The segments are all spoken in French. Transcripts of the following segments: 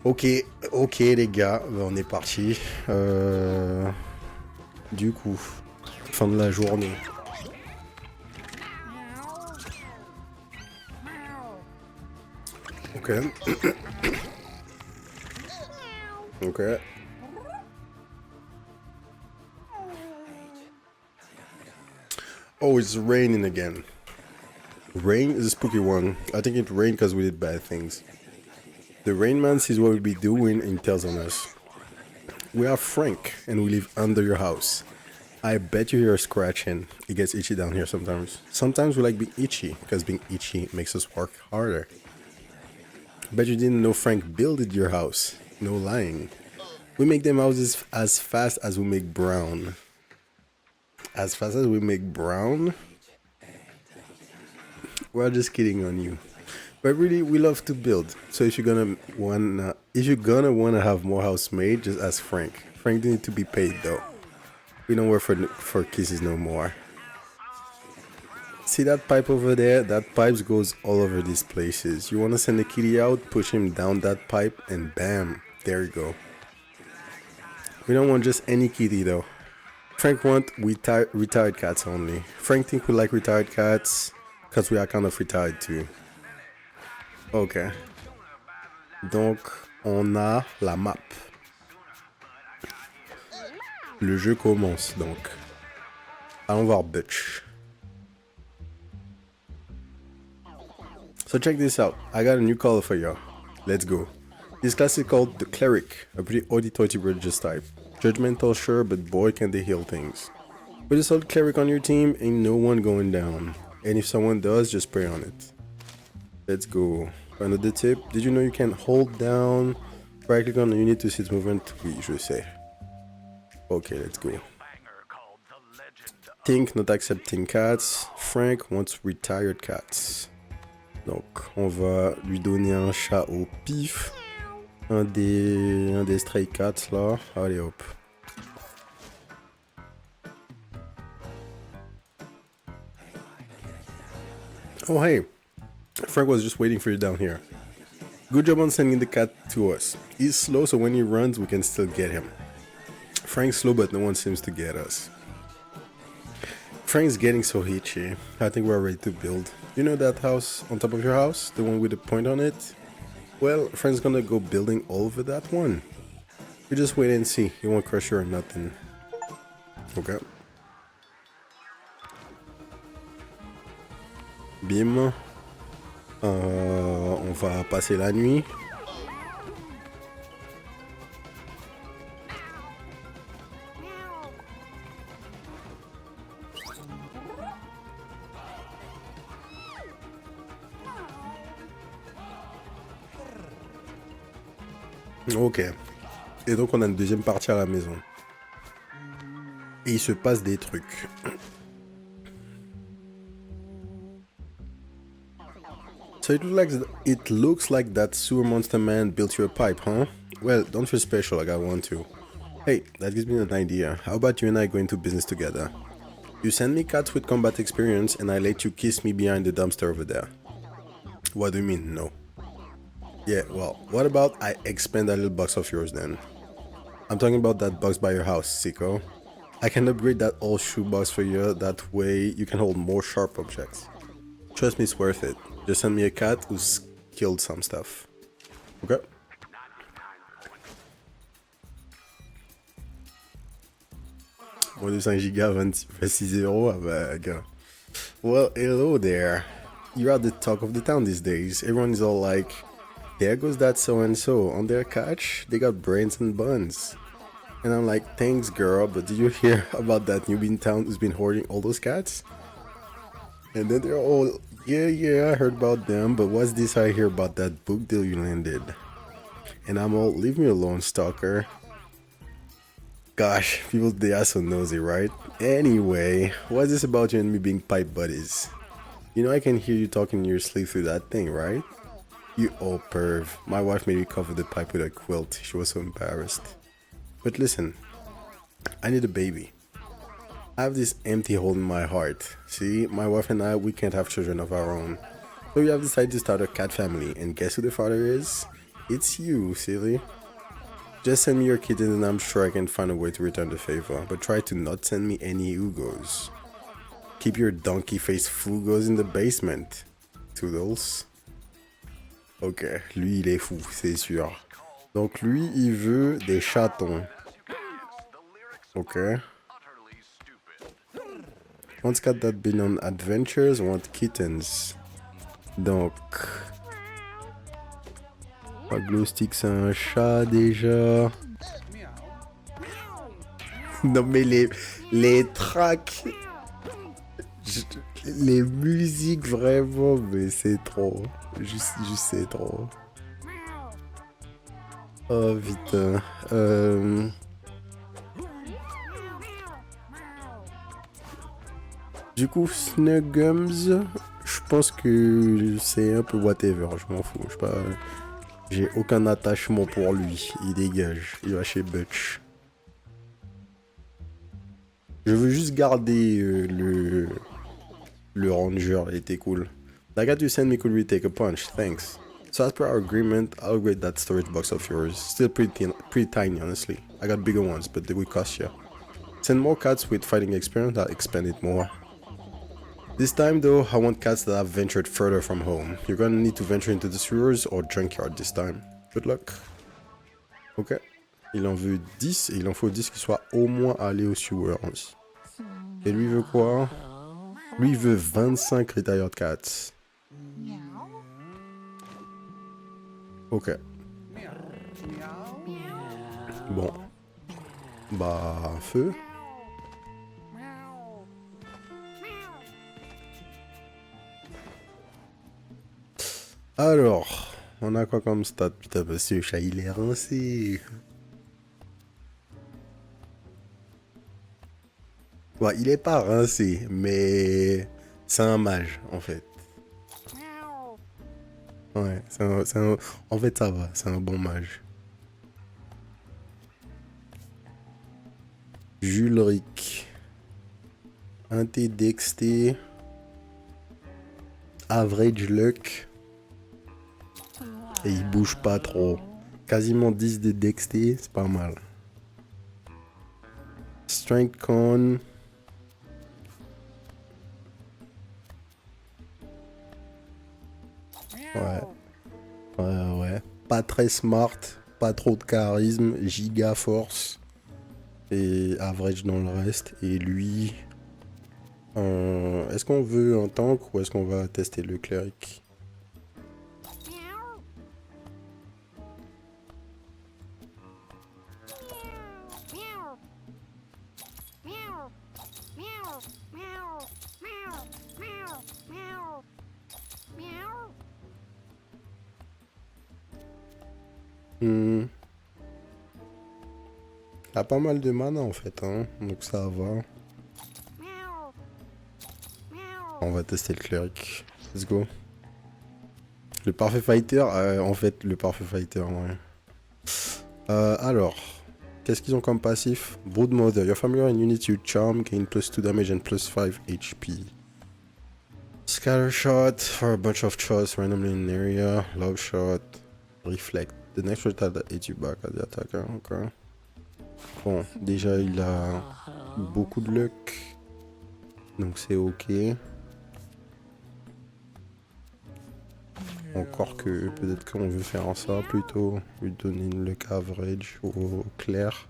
Ok, ok les gars, on est parti. Du coup, fin de la journée. Ok. Ok. Oh, it's raining again. Rain is a spooky one. I think it rained because we did bad things. The Rain Man sees what we'll be doing and tells on us. We are Frank, and we live under your house. I bet you hear scratching. It gets itchy down here sometimes. Sometimes we like being itchy, because being itchy makes us work harder. Bet you didn't know Frank builded your house. No lying. We make them houses as fast as we make brown. As fast as we make brown? We're just kidding on you. But really, we love to build. So if you're gonna wanna have more house made, just ask Frank. Frank didn't need to be paid though. We don't work for kisses no more. See that pipe over there? That pipe goes all over these places. You wanna send a kitty out, push him down that pipe, and bam, there you go. We don't want just any kitty though. Frank want retired cats only. Frank think we like retired cats because we are kind of retired too. Ok. Donc, on a la map. Le jeu commence donc. Allons voir Butch. So check this out. I got a new color for y'all. Let's go. This class is called the Cleric, a pretty hoity-toity religious type. Judgmental sure, but boy can they heal things. With a solid Cleric on your team, ain't no one going down. And if someone does, just pray on it. Let's go. Another tip, did you know you can hold down, right click on the unit to see its movement? Oui, je sais. Okay, let's go. Tink not accepting cats. Frank wants retired cats. Donc, on va lui donner un chat au pif. Un des stray cats là. Allez hop. Oh hey, Frank was just waiting for you down here. Good job on sending the cat to us. He's slow, so when he runs, we can still get him. Frank's slow, but no one seems to get us. Frank's getting so itchy. I think we're ready to build. You know that house on top of your house? The one with the point on it? Well, Frank's gonna go building all over that one. You just wait and see. He won't crush you or nothing. Okay. Bim. On va passer la nuit. Ok. Et donc on a une deuxième partie à la maison. Et il se passe des trucs. So it looks like that sewer monster man built you a pipe, huh? Well, don't feel special, I got one too. Hey, that gives me an idea. How about you and I go into business together? You send me cats with combat experience and I let you kiss me behind the dumpster over there. What do you mean, no? Yeah, well, what about I expand that little box of yours then? I'm talking about that box by your house, sicko. I can upgrade that old shoebox for you, that way you can hold more sharp objects. Trust me, it's worth it. Just send me a cat who's killed some stuff. Okay? Moins de 5 gigas, 26 euros, ah bah, gars. Well, hello there. You're at the talk of the town these days. Everyone is all like, there goes that so-and-so. On their couch, they got brains and buns. And I'm like, thanks girl, but did you hear about that newbie in town who's been hoarding all those cats? And then they're all, yeah, I heard about them, but what's this I hear about that book deal you landed? And I'm all, leave me alone, stalker. Gosh, people, they are so nosy, right? Anyway, what's this about you and me being pipe buddies? You know I can hear you talking in your sleep through that thing, right? You old perv. My wife made me cover the pipe with a quilt. She was so embarrassed. But listen, I need a baby. I have this empty hole in my heart. See, my wife and I, we can't have children of our own. So we have decided to start a cat family, and guess who the father is? It's you, silly. Just send me your kitten and I'm sure I can find a way to return the favor. But try to not send me any Hugos. Keep your donkey-faced Fugos in the basement. Toodles. Ok, lui il est fou, c'est sûr. Donc lui il veut des chatons. Ok. Once cat that been on adventures want kittens. Donc... Glow Stick c'est un chat déjà. Non mais les tracks, les musiques vraiment, mais c'est trop. Juste c'est trop. Oh putain. Du coup, Snuggums, je pense que c'est un peu whatever, je m'en fous. Je sais pas, j'ai aucun attachement pour lui. Il dégage, il va chez Butch. Je veux juste garder le ranger, il était cool. That guy you sent me could really take a punch, thanks. So as per our agreement, I'll upgrade that storage box of yours. Still pretty tiny, honestly. I got bigger ones, but they will cost you. Send more cats with fighting experience, I'll expand it more. This time though, I want cats that have ventured further from home. You're gonna need to venture into the sewers or junkyard this time. Good luck. Ok. Il en veut 10 et il en faut 10 qui soient au moins allés aux sewers. Et lui veut quoi? Lui il veut 25 retired cats. Ok. Bon. Bah, feu. Alors, on a quoi comme stat? Putain, bah, ce chat, il est rincé. Ouais, il est pas rincé, mais c'est un mage, en fait. Ouais, en fait, ça va, c'est un bon mage. Julric. Inté Dexté. Average Luck. Et il bouge pas trop. Quasiment 10 de Dexté, c'est pas mal. Strength Con. Ouais. Ouais. Pas très smart, pas trop de charisme, giga force. Et average dans le reste. Et lui... est-ce qu'on veut un tank ou est-ce qu'on va tester le cleric? Il a pas mal de mana en fait, hein, donc ça va. On va tester le cleric. Let's go. Le parfait fighter, en fait, le parfait fighter, ouais. Alors, qu'est-ce qu'ils ont comme passif? Broodmother, your familiar and units you charm gain +2 damage and +5 HP. Scatter shot for a bunch of shots randomly in an area. Love shot. Reflect. The next shot that hits you back at the attacker. Okay. Bon, déjà il a beaucoup de luck. Donc c'est ok. Encore que peut-être qu'on veut faire ça plutôt. Lui donner une luck average au clair.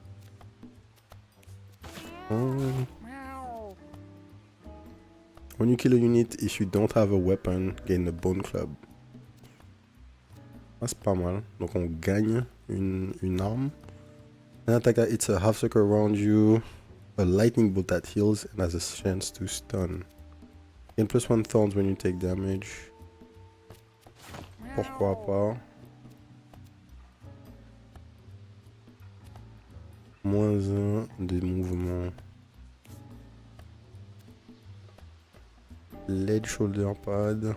When you kill a unit, if you don't have a weapon, gain a bone club. Ah, c'est pas mal. Donc on gagne une arme. An attack that hits a half circle around you. A lightning bolt that heals and has a chance to stun. Gain +1 thorns when you take damage. Pourquoi pas. -1 de mouvement. Lead shoulder pad.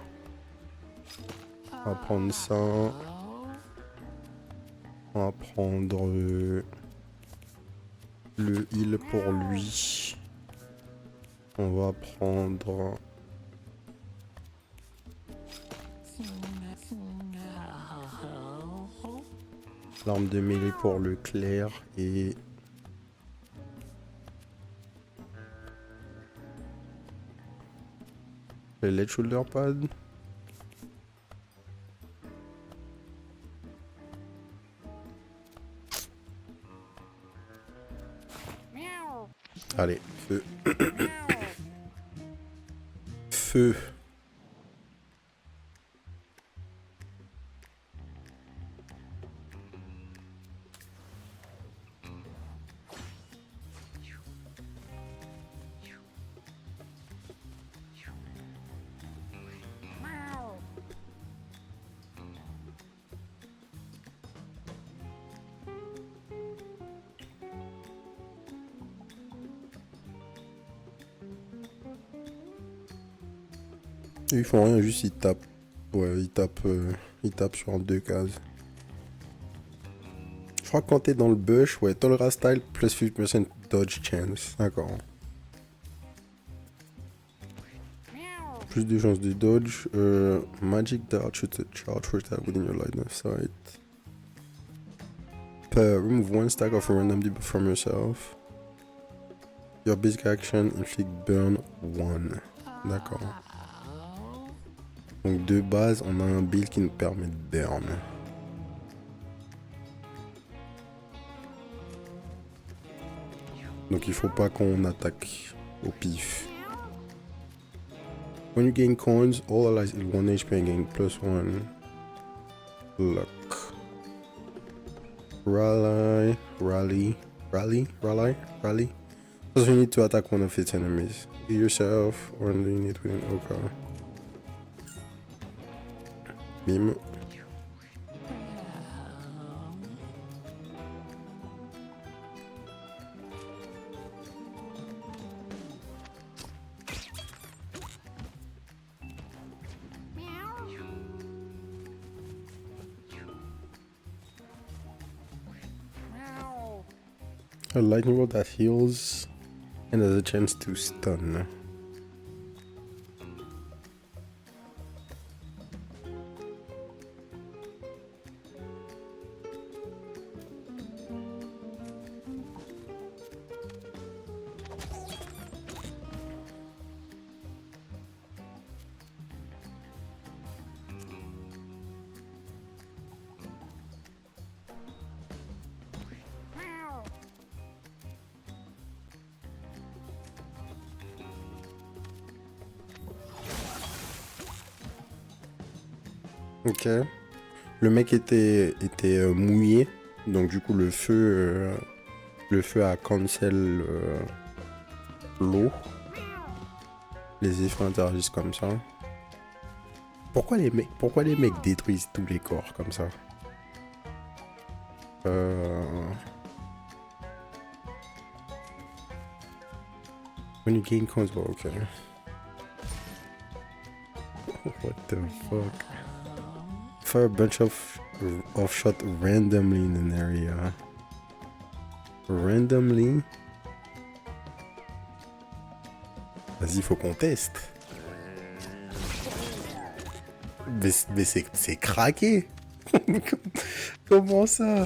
On va prendre ça. On va prendre le heal pour lui. On va prendre... L'arme de mêlée pour le clair et... le lead shoulder pad. Allez, feu. Feu. Ils font rien, juste ils tapent. Ouais, ils tapent sur 2 cases. Je crois que quand t'es dans le bush, ouais, Tolera style plus 50% dodge chance. D'accord. Plus de chances de dodge. Magic dart shoot a charge attack within your line of sight. Remove 1 stack of a random debuff from yourself. Your basic action inflict burn 1. D'accord. Donc de base, on a un build qui nous permet de burn. Donc il faut pas qu'on attaque au pif. When you gain coins, all allies heal 1 HP and gain +1 luck. Rally. Because you need to attack one of its enemies. Yourself or the unit within Oka. Bim. A lightning bolt that heals and has a chance to stun. Ok. Le mec était mouillé, donc du coup le feu a cancel l'eau. Les effets interagissent comme ça. Pourquoi les mecs détruisent tous les corps comme ça? When you gain coins, well, okay. What the fuck? Fire a bunch of shots randomly in an area. Randomly? Vas-y, faut qu'on teste. Mais c'est craqué. Comment ça?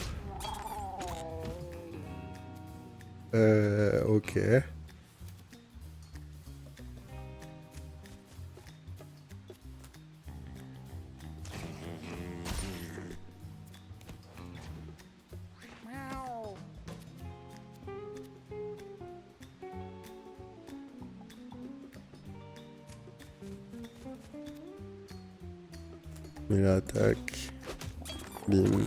Ok. Il attaque. Bim.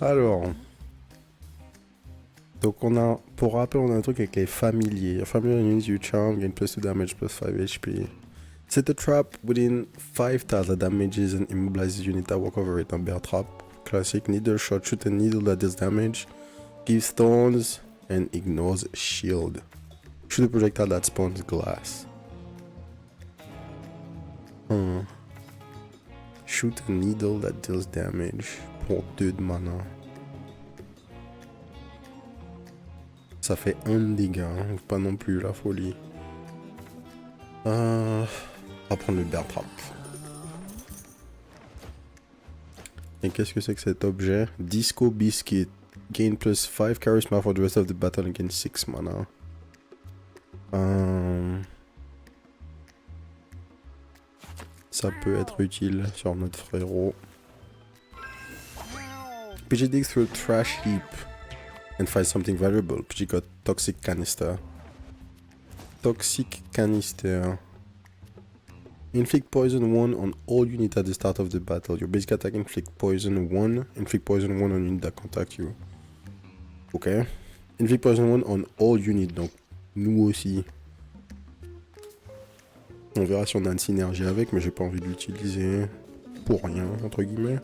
Alors. Donc on a, pour rappel, on a un truc avec les familiers. Familiar units you charm, gain +2 damage, +5 HP. Set a trap within 5 tiles that damages and immobilizes unit that walk over it. Un bear trap. Classic. Needle shot, shoot a needle that does damage. Gives stones and ignores shield. Shoot a projectile that spawns glass. Shoot a needle that deals damage pour 2 de mana. Ça fait 1 dégât, hein. Pas non plus la folie. On va prendre le bear trap. Et qu'est-ce que c'est que cet objet? Disco Biscuit. Gain plus 5 charisma for the rest of the battle and gain 6 mana. Ça peut être utile sur notre frérot. PG digs through a trash heap and finds something valuable. PG got Toxic Canister. Toxic Canister. Inflict poison 1 on all units at the start of the battle. Your basic attack inflict poison 1. Inflict poison 1 on units that contact you. Ok. Inflict poison 1 on all units. Donc, nous aussi. On verra si on a une synergie avec, mais j'ai pas envie de l'utiliser pour rien, entre guillemets.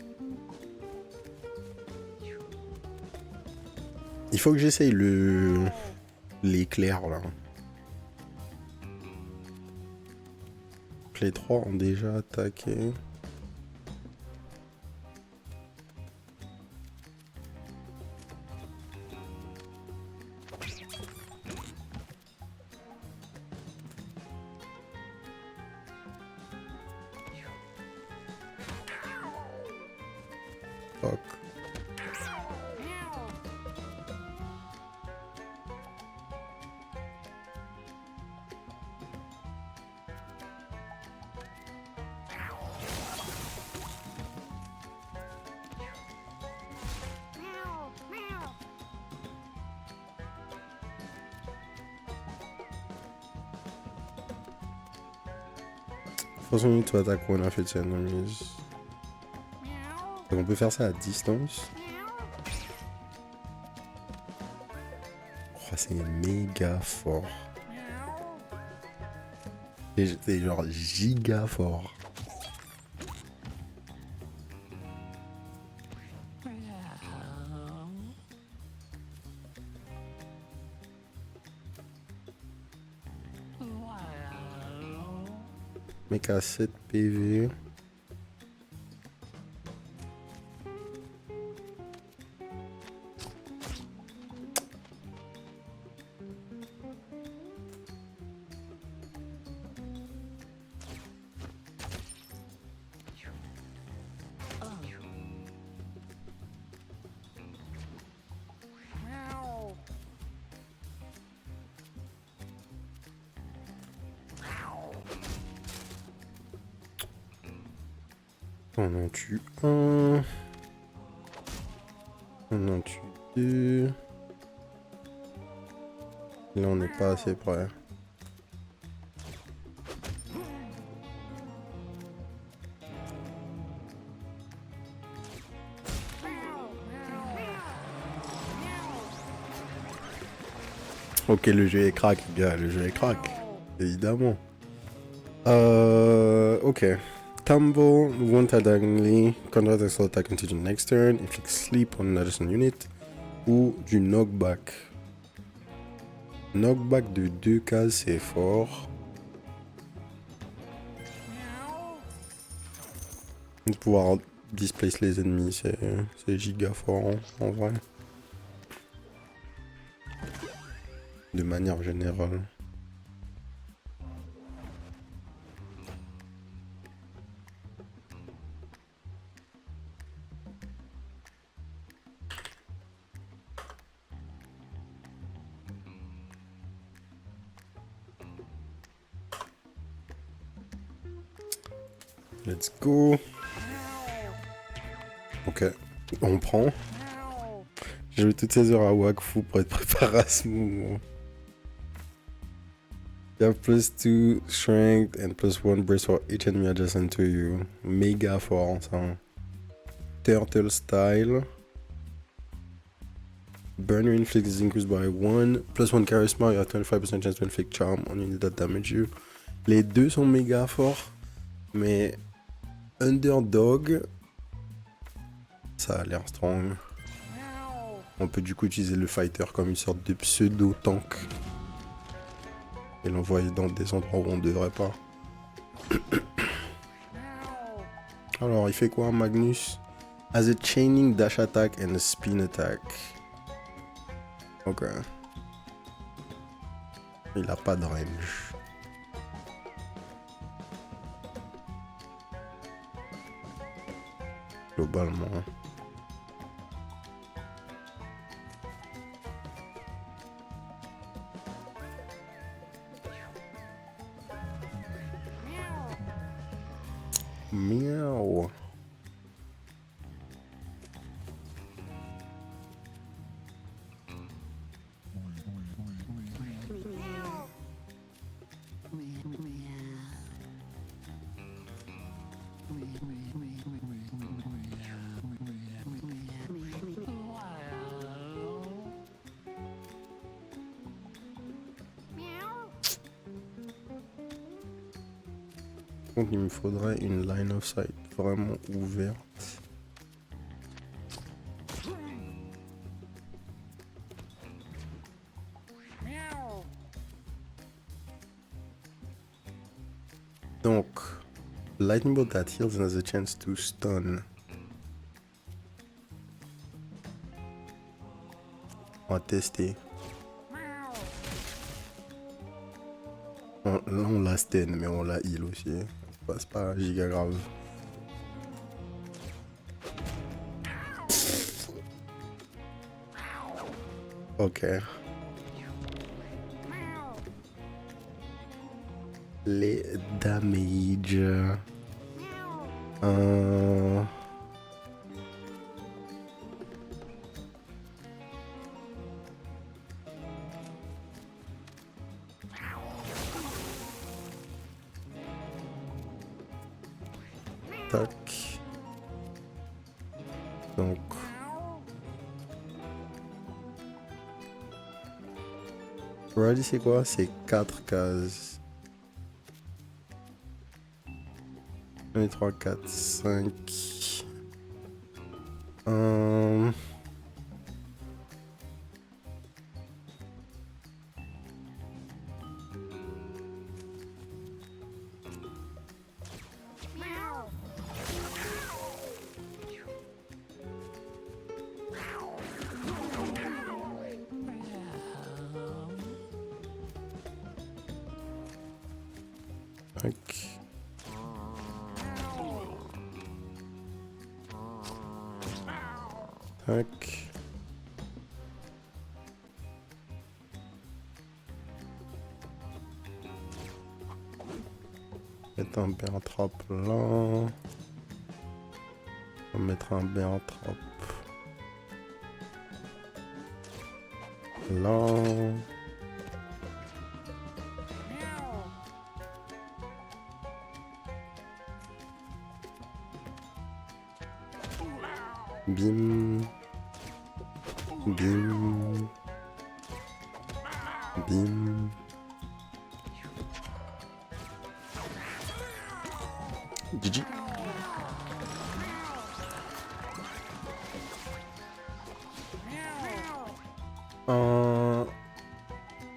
Il faut que j'essaye l'éclair là. Les 3 ont déjà attaqué. Fuck. Force on to attack one of its enemies. Donc on peut faire ça à distance. Oh, c'est méga fort. C'est genre giga fort. Mec à 7 PV. On en tue un. On en tue deux. Là, on n'est pas assez près. Ok, le jeu est crack, gars. Le jeu est crack. Évidemment. Ok. Tumble, wound diagonally, convert a soul attack into the next turn, inflict sleep on an adjacent unit, ou du knockback. Knockback de 2 cases, c'est fort. De pouvoir displace les ennemis, c'est giga fort en vrai. De manière générale. Let's go. Ok, on prend. J'ai joué toutes ces heures à Wakfu pour être préparé à ce moment. You have plus 2 strength and plus 1 brace for each enemy adjacent to you. Méga fort ça. Turtle style. Burn your inflict is increased by 1. Plus 1 charisma, you have 25% chance to inflict charm on unit that damage you. Les deux sont méga forts. Mais Underdog, ça a l'air strong. On peut du coup utiliser le fighter comme une sorte de pseudo-tank. Et l'envoyer dans des endroits où on ne devrait pas. Alors, il fait quoi, Magnus? Has a chaining dash attack and a spin attack. Ok. Il a pas de range. globalement. Miaou. Donc il me faudrait une line of sight vraiment ouverte. Donc, lightning bolt that heals and has a chance to stun. On va tester. Là on la stun mais on la heal aussi. C'est pas giga grave. Ok. Les damage. Tac. Donc. Ready, c'est quoi? C'est 4 cases. 1, 3, 4, 5. Tac. Tac. Mettre un bear trap là. On va mettre un bear trap là. Bim. Bim. Bim. GG.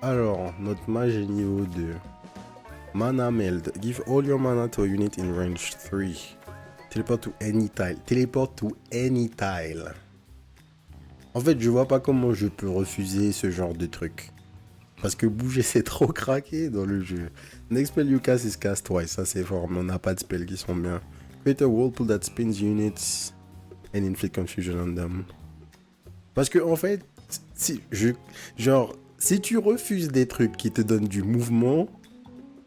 Alors, notre mage est niveau 2. Mana meld. Give all your mana to a unit in range 3. Teleport to any tile. Teleport to any tile. En fait, je vois pas comment je peux refuser ce genre de truc. Parce que bouger, c'est trop craqué dans le jeu. Next spell you cast is cast twice. Ça, c'est fort, mais on n'a pas de spells qui sont bien. Create a whirlpool that spins units and inflict confusion on them. Parce que, en fait, si tu refuses des trucs qui te donnent du mouvement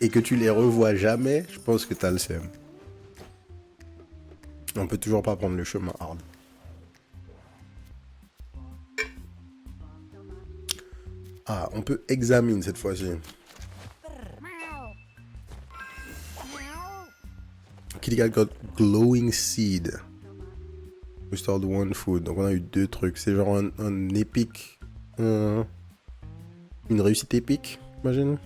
et que tu les revois jamais, je pense que t'as le seum. On peut toujours pas prendre le chemin hard. Ah, on peut examiner cette fois-ci. Kitty Cat got glowing seed. Restored one food. Donc on a eu 2 trucs. C'est genre un épique. Une réussite épique, imagine.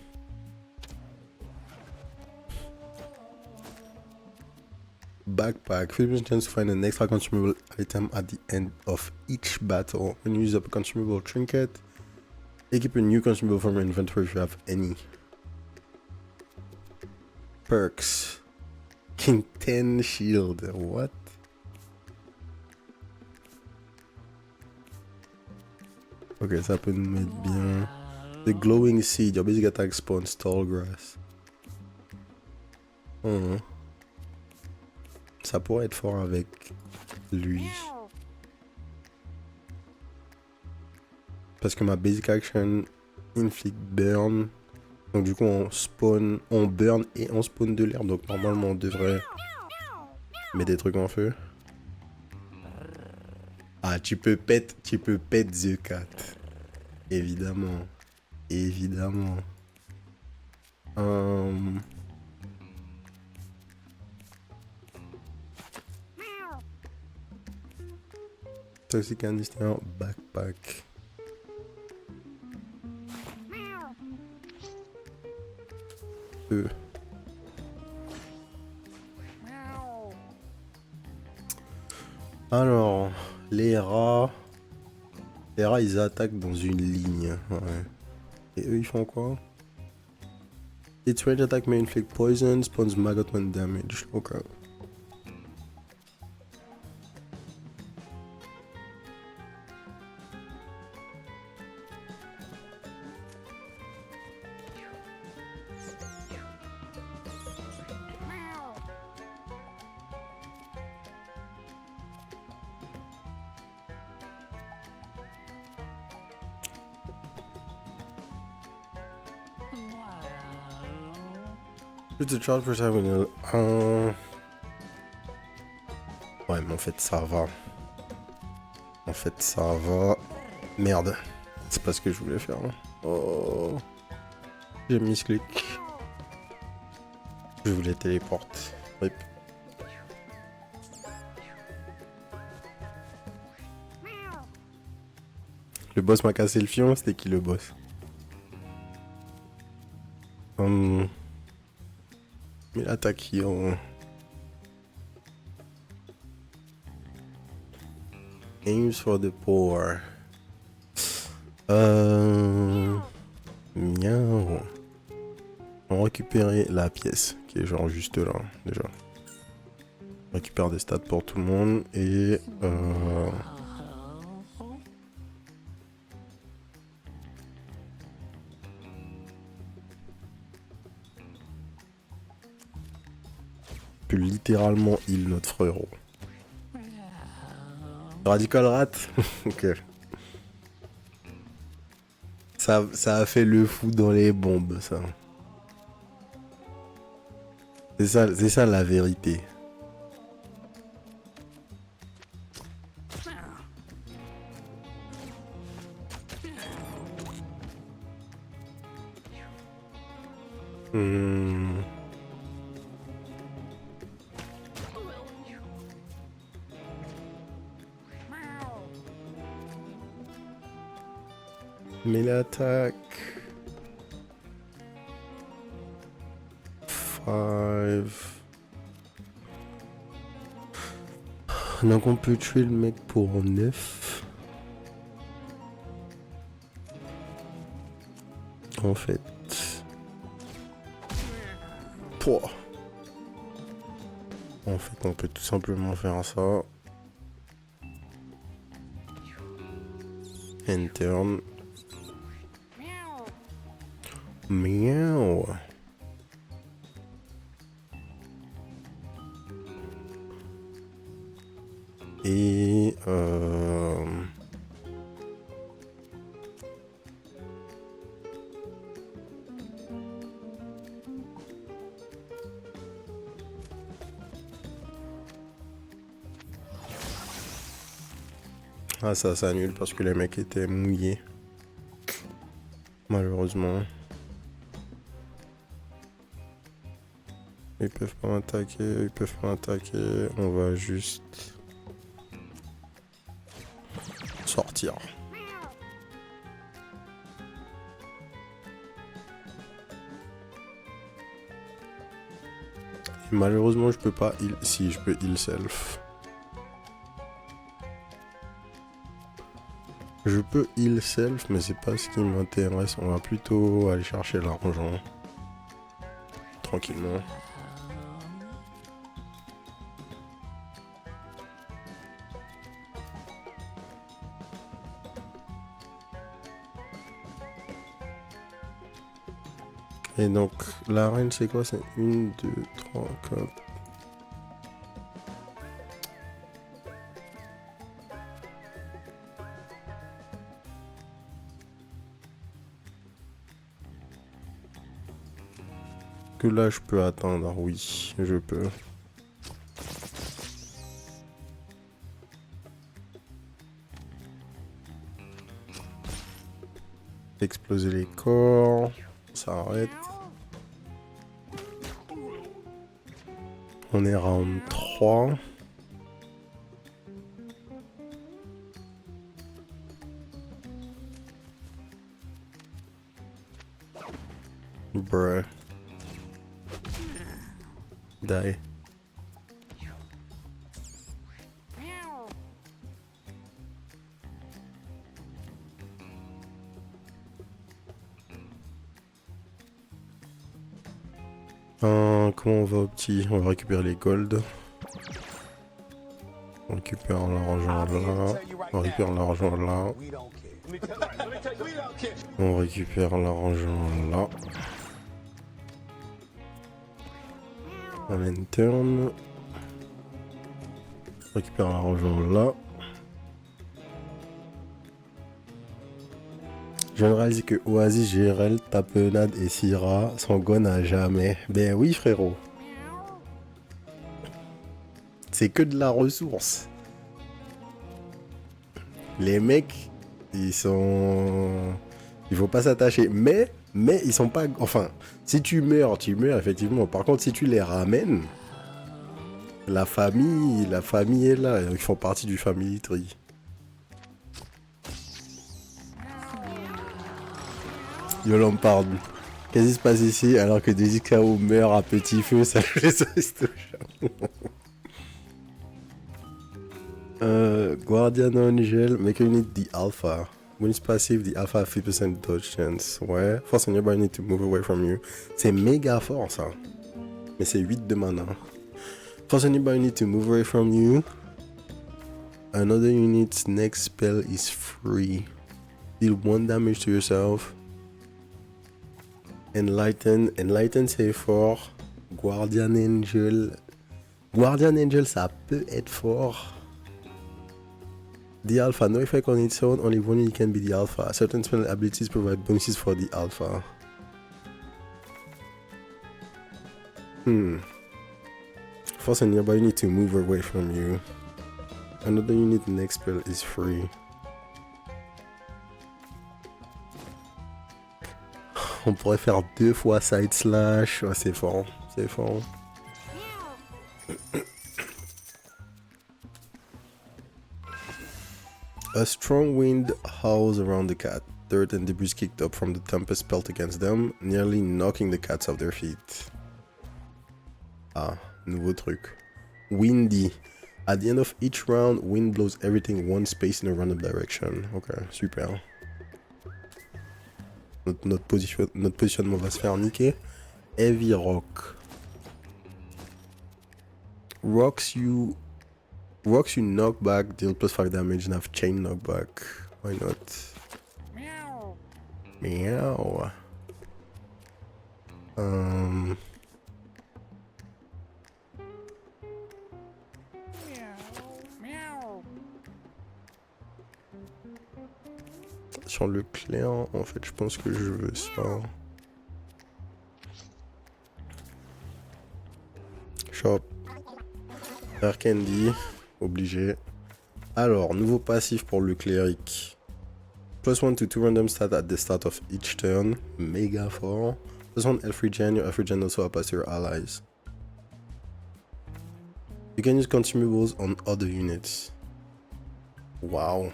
Backpack. 50% chance to find an extra consumable item at the end of each battle. When you use up a consumable trinket, equip a new consumable from your inventory if you have any. Perks. King 10 shield. What? Ok, ça peut nous mettre bien. The glowing seed. Your basic attack spawns tall grass. Ça pourrait être fort avec lui. Parce que ma basic action inflict burn. Donc du coup on burn et on spawn de l'air. Donc normalement on devrait mettre des trucs en feu. Ah tu peux pet the cat. Évidemment. Évidemment. Toxic Industry backpack. Alors, les rats. Les rats, ils attaquent dans une ligne. Ouais. Et eux, ils font quoi? Its range attack may inflict poison, spawns maggot when damaged. Ok. Shoot the child for having Ouais, mais en fait, ça va. En fait, ça va. Merde. C'est pas ce que je voulais faire. Hein. Oh. J'ai mis ce clic. Je voulais téléporte. Rip. Le boss m'a cassé le fion. C'était qui le boss? Mais l'attaque heal. Aims for the poor. Miaou. On va récupérer la pièce qui est genre juste là déjà. On récupère des stats pour tout le monde et on peut littéralement heal notre frérot. Radical Rat. Ok. Ça a fait le fou dans les bombes, ça. C'est ça la vérité. Mais l'attaque. 5. Donc on peut tuer le mec pour 9. En fait. Pouah. En fait, on peut tout simplement faire ça. And turn. Miaou. Et ah ça s'annule parce que les mecs étaient mouillés. Malheureusement. Ils peuvent pas m'attaquer, ils peuvent pas m'attaquer. On va juste sortir. Et malheureusement, je peux pas heal. Si, je peux heal self. Je peux heal self, mais c'est pas ce qui m'intéresse. On va plutôt aller chercher l'argent. Tranquillement. Et donc, l'arène, c'est quoi? C'est 1, 2, 3, 4. que là, je peux attendre. Oui, je peux. Exploser les corps. Ça arrête. On est round 3. Bruh. Die. Comment on va au petit? On va récupérer les golds. On récupère l'argent là. On récupère l'argent là. On récupère l'argent là. On lanterne. On récupère l'argent là. Je viens de réaliser que Oasis, GRL, Tapenade et Syrah sont gone à jamais. Ben oui frérot. C'est que de la ressource. Les mecs, ils sont... Il faut pas s'attacher. Mais ils sont pas... Enfin, si tu meurs, effectivement. Par contre, si tu les ramènes, la famille est là. Ils font partie du family tree. Yo Lampard. Qu'est-ce qui se passe ici alors que Daisy Kao meurt à petit feu? Ça les reste Guardian Angel, make a unit the alpha. When it's passive, the alpha a 50% dodge chance. Ouais. Force on nearby need to move away from you. C'est méga fort ça. Mais c'est 8 de mana. Force on nearby need to move away from you. Another unit's next spell is free. Deal 1 damage to yourself. Enlighten c'est fort. Guardian Angel. Guardian Angel ça peut être fort. The alpha, no effect on its own, only one unit can be the alpha. Certain spell abilities provide bonuses for the alpha. Force a nearby unit to move away from you. Another unit next spell is free. On pourrait faire 2 fois side slash. Ouais, c'est fort. C'est fort. A strong wind howls around the cat. Dirt and debris kicked up from the tempest spelt against them, nearly knocking the cats off their feet. Ah, nouveau truc. Windy. At the end of each round, wind blows everything one space in a random direction. Ok, super. Notre positionnement va se faire niquer. Heavy Rock. Rocks you knock back, deal plus 5 damage and have chain knockback. Why not? Meow. Meow. Sur le clair, en fait, je pense que je veux ça. Shop. Air Candy. Obligé. Alors, nouveau passif pour le cléric. +1 to 2 random stats at the start of each turn. Méga fort. +1 elf regen. Your elf regen also applies to your allies. You can use consumables on other units. Wow.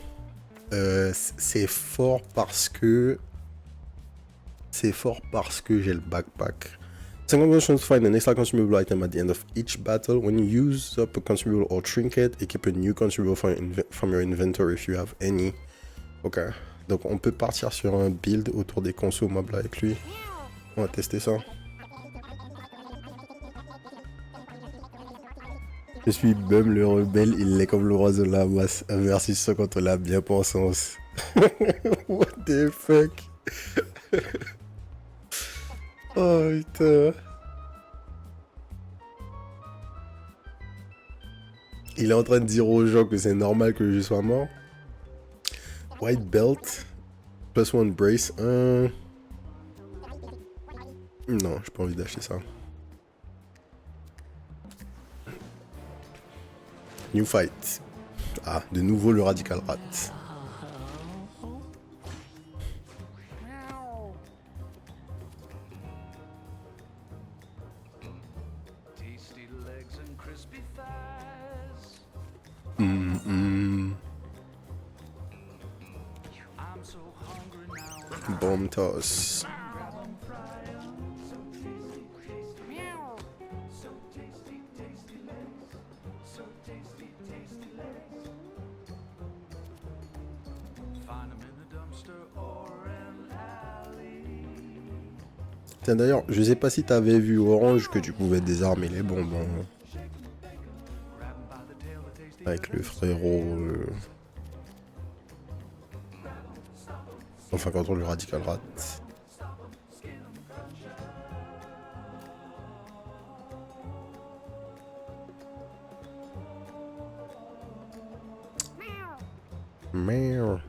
C'est fort parce que j'ai le backpack. Second version to find an extra consumable item at the end of each battle. When you use up a consumable or trinket, equip a new consumable from your inventory if you have any. Ok. Donc on peut partir sur un build autour des consommables avec lui. On va tester ça. Je suis Bum le rebelle, il est comme le roi de la masse. Merci ça contre la bien-pensance. What the fuck? Oh putain. Il est en train de dire aux gens que c'est normal que je sois mort. White belt. +1 brace. Non, j'ai pas envie d'acheter ça. new fight. Ah, de nouveau le Radical Rat. Bomb toss. Tiens d'ailleurs, je sais pas si t'avais vu Orange que tu pouvais désarmer les bonbons. Avec le frérot. Enfin, contre le Radical Rat. Merde.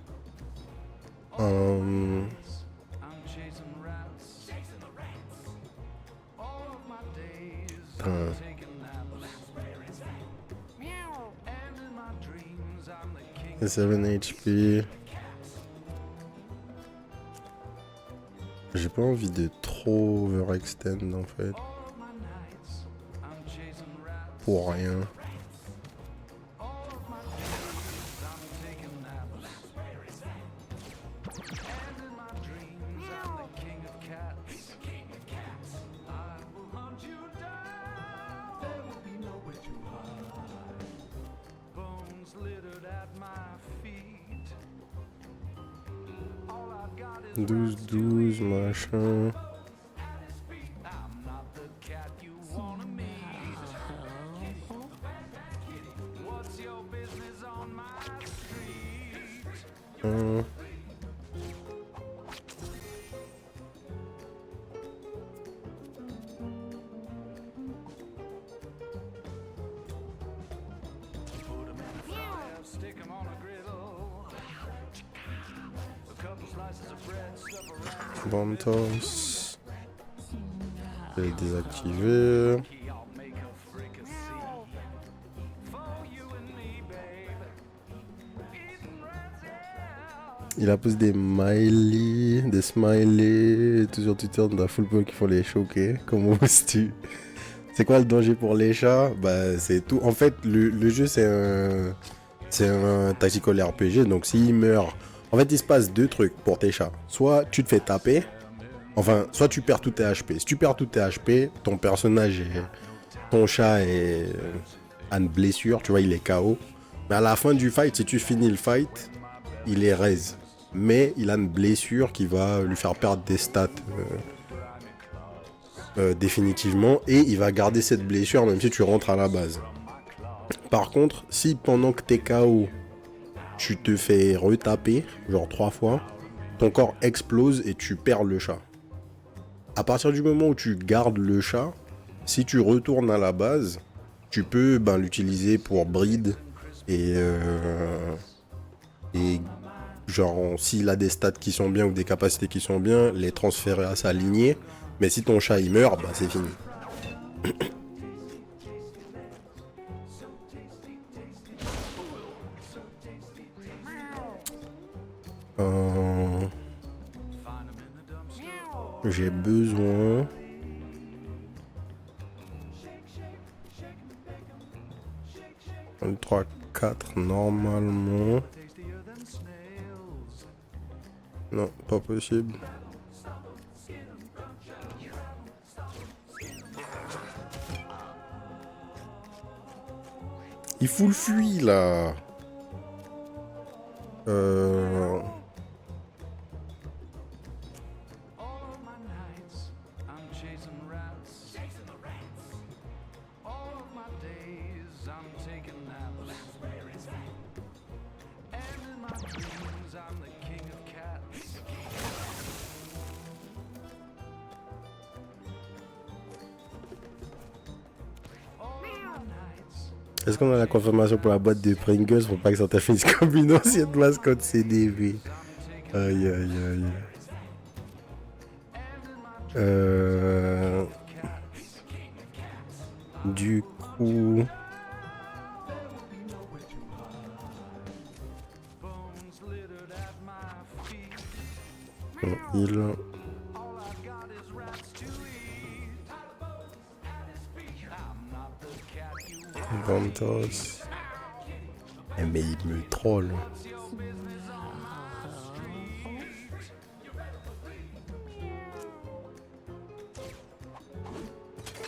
Et 7 HP. J'ai pas envie de trop overextend en fait. Pour rien. Douze, 12, machin. Bomb toss. Je vais le désactiver. Il a posé des smileys, tout sur Twitter, dans la full pop qui font les choquer. Comment oses-tu? C'est quoi le danger pour les chats? Bah c'est tout. En fait, le jeu c'est un tactical RPG, donc s'il meurt... En fait, il se passe deux trucs pour tes chats. Soit tu te fais taper, enfin, soit tu perds tous tes HP. Si tu perds tous tes HP, ton chat a une blessure, tu vois, il est KO. Mais à la fin du fight, si tu finis le fight, il est raise. Mais il a une blessure qui va lui faire perdre des stats définitivement. Et il va garder cette blessure même si tu rentres à la base. Par contre, si pendant que t'es KO, tu te fais retaper, genre 3 fois, ton corps explose et tu perds le chat. À partir du moment où tu gardes le chat, si tu retournes à la base, tu peux l'utiliser pour breed et genre s'il a des stats qui sont bien ou des capacités qui sont bien, les transférer à sa lignée. Mais si ton chat il meurt, c'est fini. J'ai besoin... Un 3, 4 normalement. Non, pas possible. Il fout le fuit là. Est-ce qu'on a la confirmation pour la boîte de Pringles pour pas que ça t'affiche comme une ancienne mascotte CDV? Aïe aïe aïe. Du coup... On heal. Ventos. Eh mais il me troll.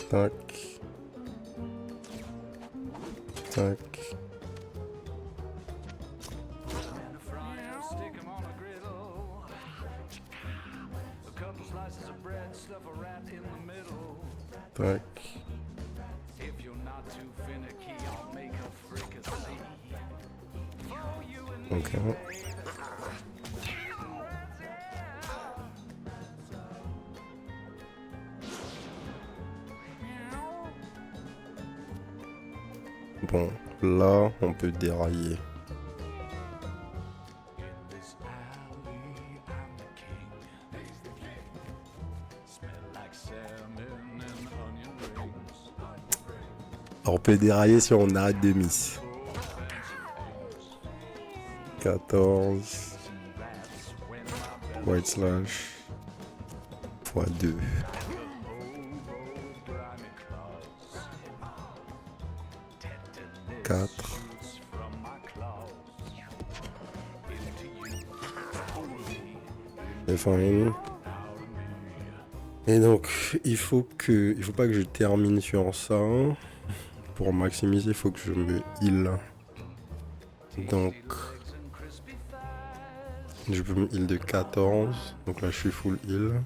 Tac. Tac. Tac. Ok. Bon, là, on peut dérailler. On peut dérailler si on arrête de miss. 14. White slash. x2. Quatre. C'est fine. Et donc, il faut pas que je termine sur ça. Pour maximiser, il faut que je me heal. Donc, je peux me heal de 14. Donc là, je suis full heal.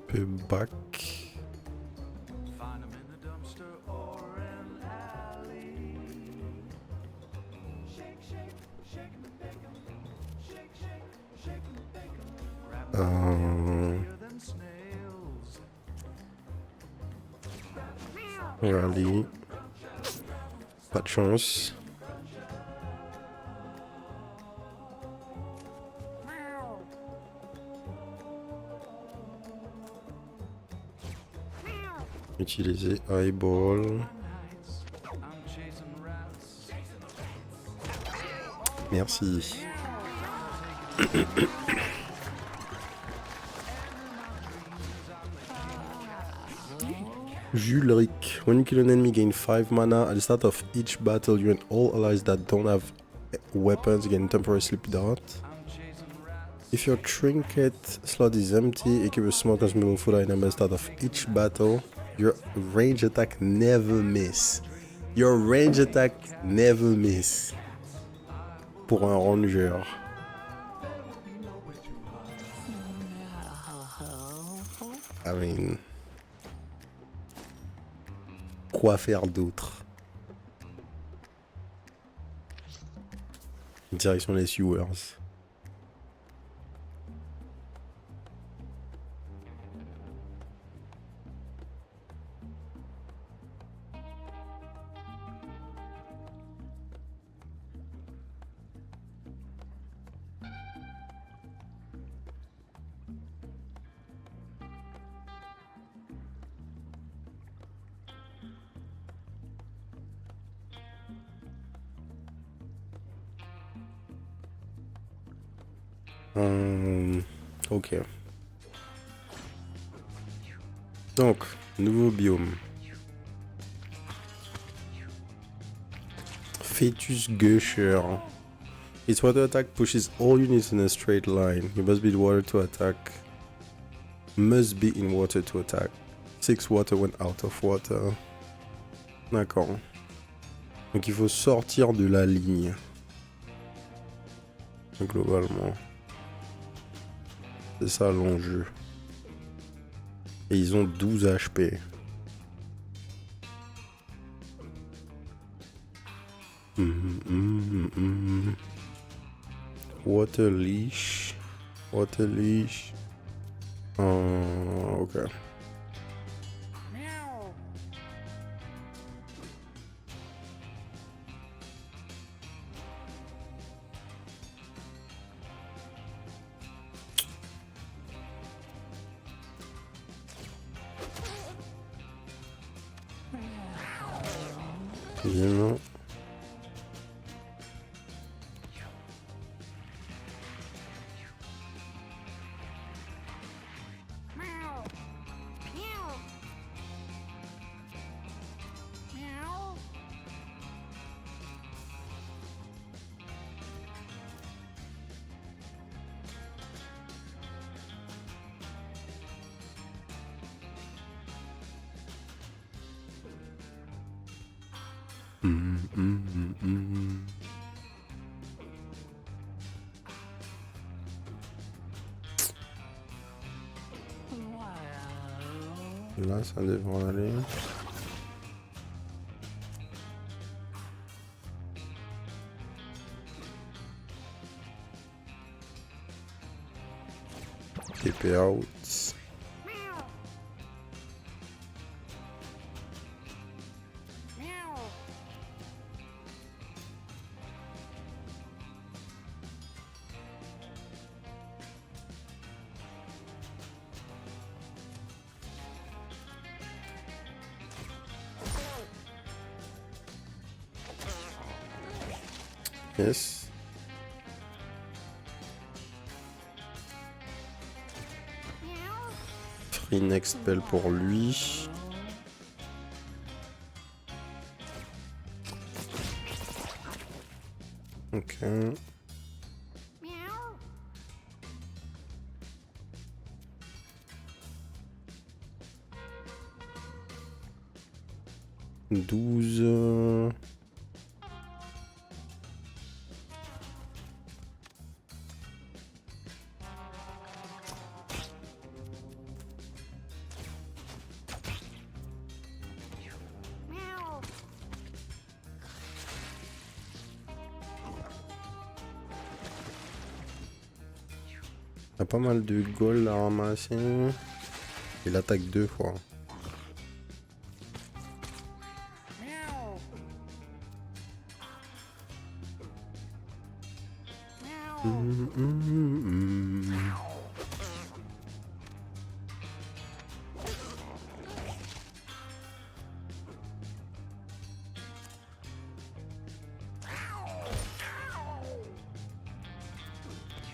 Peu back. Rally. Pas de chance. Utiliser eyeball. Merci. Julric. When you kill an enemy, gain 5 mana. At the start of each battle, you and all allies that don't have weapons gain temporary sleep dart. If your trinket slot is empty, equip a small consumable food item at the start of each battle. Your range attack never miss. Your range attack never miss. Pour un ranger. I mean... Quoi faire d'autre? Direction les sewers. Ok. Donc, nouveau biome. Fetus Gusher. Its water attack pushes all units in a straight line. You must be in water to attack. Must be in water to attack. 6 water when out of water. D'accord. Donc il faut sortir de la ligne. Globalement. C'est ça l'enjeu. Et ils ont 12 HP. Water leash. Water leash. Ok. Évidemment. Là, ça devrait aller. TP out. Yes. Free next spell pour lui. Ok. Douze. Il y a pas mal de gold à ramasser. Il attaque 2 fois.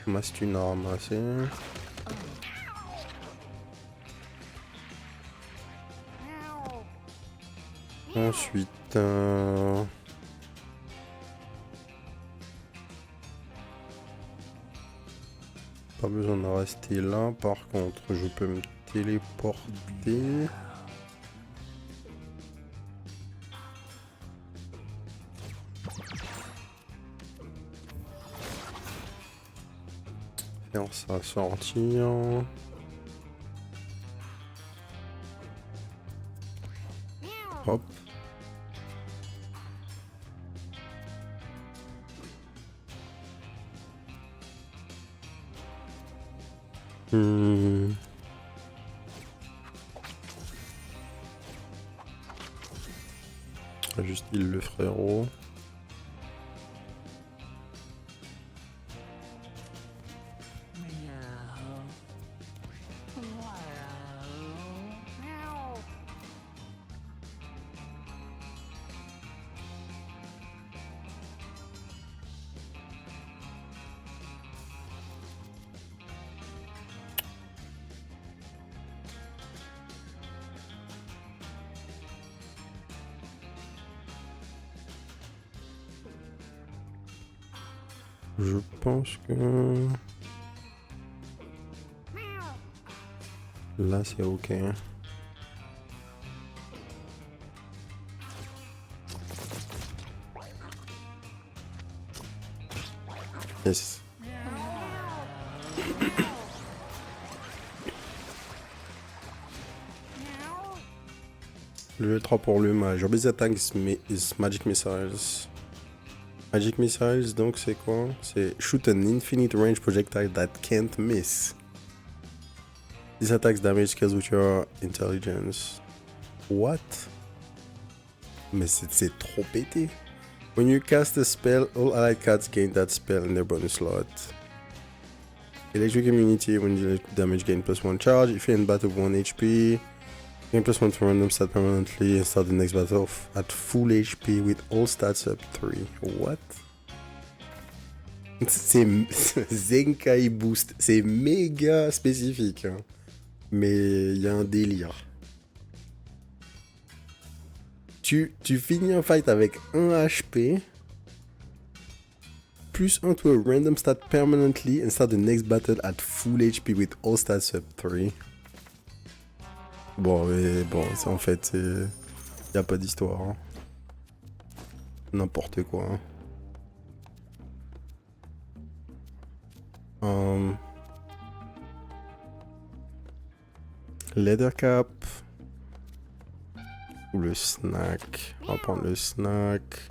Mastune à ramasser. Ensuite, pas besoin de rester là. Par contre, je peux me téléporter. Faire ça sortir. Hop. Juste il le frérot. Je pense que là c'est ok. Yes. Le 3 pour le mage. Your base attack is magic missiles. Magic missiles, donc c'est quoi? C'est shoot an infinite range projectile that can't miss. This attacks damage scales with your intelligence. What? Mais c'est trop pété. When you cast a spell, all allied cards gain that spell in their bonus slot. Electric immunity, when you damage gain +1 charge. If you're in battle with 1 HP, Gain plus one to random stat permanently and start the next battle at full HP with all stats up 3. What? C'est Zenkai Boost. C'est méga spécifique. Hein. Mais il y a un délire. Tu finis un fight avec 1 HP. Plus 1 to a random stat permanently and start the next battle at full HP with all stats up 3. Bon, mais bon, ça en fait, il n'y a pas d'histoire. Hein. N'importe quoi. Hein. Leather cap. Ou le snack. On va prendre le snack.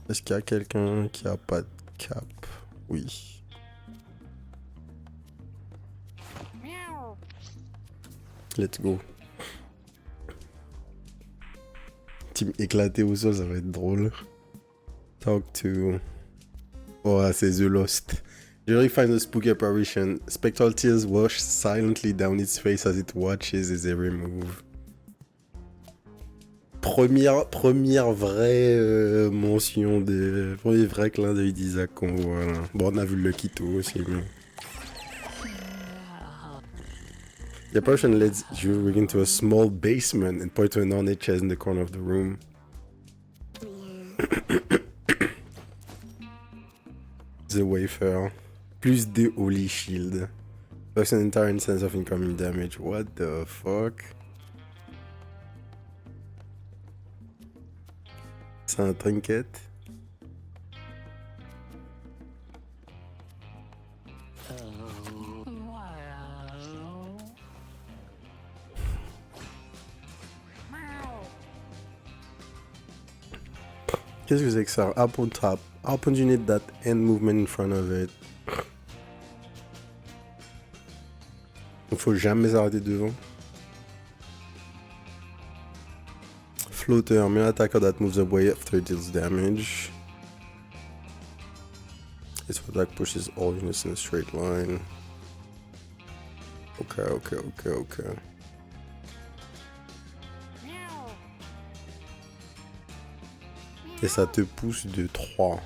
Est-ce qu'il y a quelqu'un qui a pas de cap? Oui. Let's go. Team éclaté au sol, ça va être drôle. Talk to... Oh, c'est The Lost. Jerry finds a spooky apparition. Spectral tears wash silently down its face as it watches his every move. Première vraie mention des... Premier vrai clin d'œil d'Isaac qu'on voit là. Bon, on a vu le Kito aussi, mais... The apparition leads you into a small basement and points to an ornate chest in the corner of the room. The Wafer. Plus 2 Holy Shield. Plus an entire instance of incoming damage. What the fuck? C'est un trinket? Qu'est-ce que c'est que ça? Up on top. Up on you need that end movement in front of it. Il faut jamais arrêter devant. Floater, melee attacker that moves away after it deals damage. Its attack pushes all units in a straight line. Ok. Et ça te pousse de 3.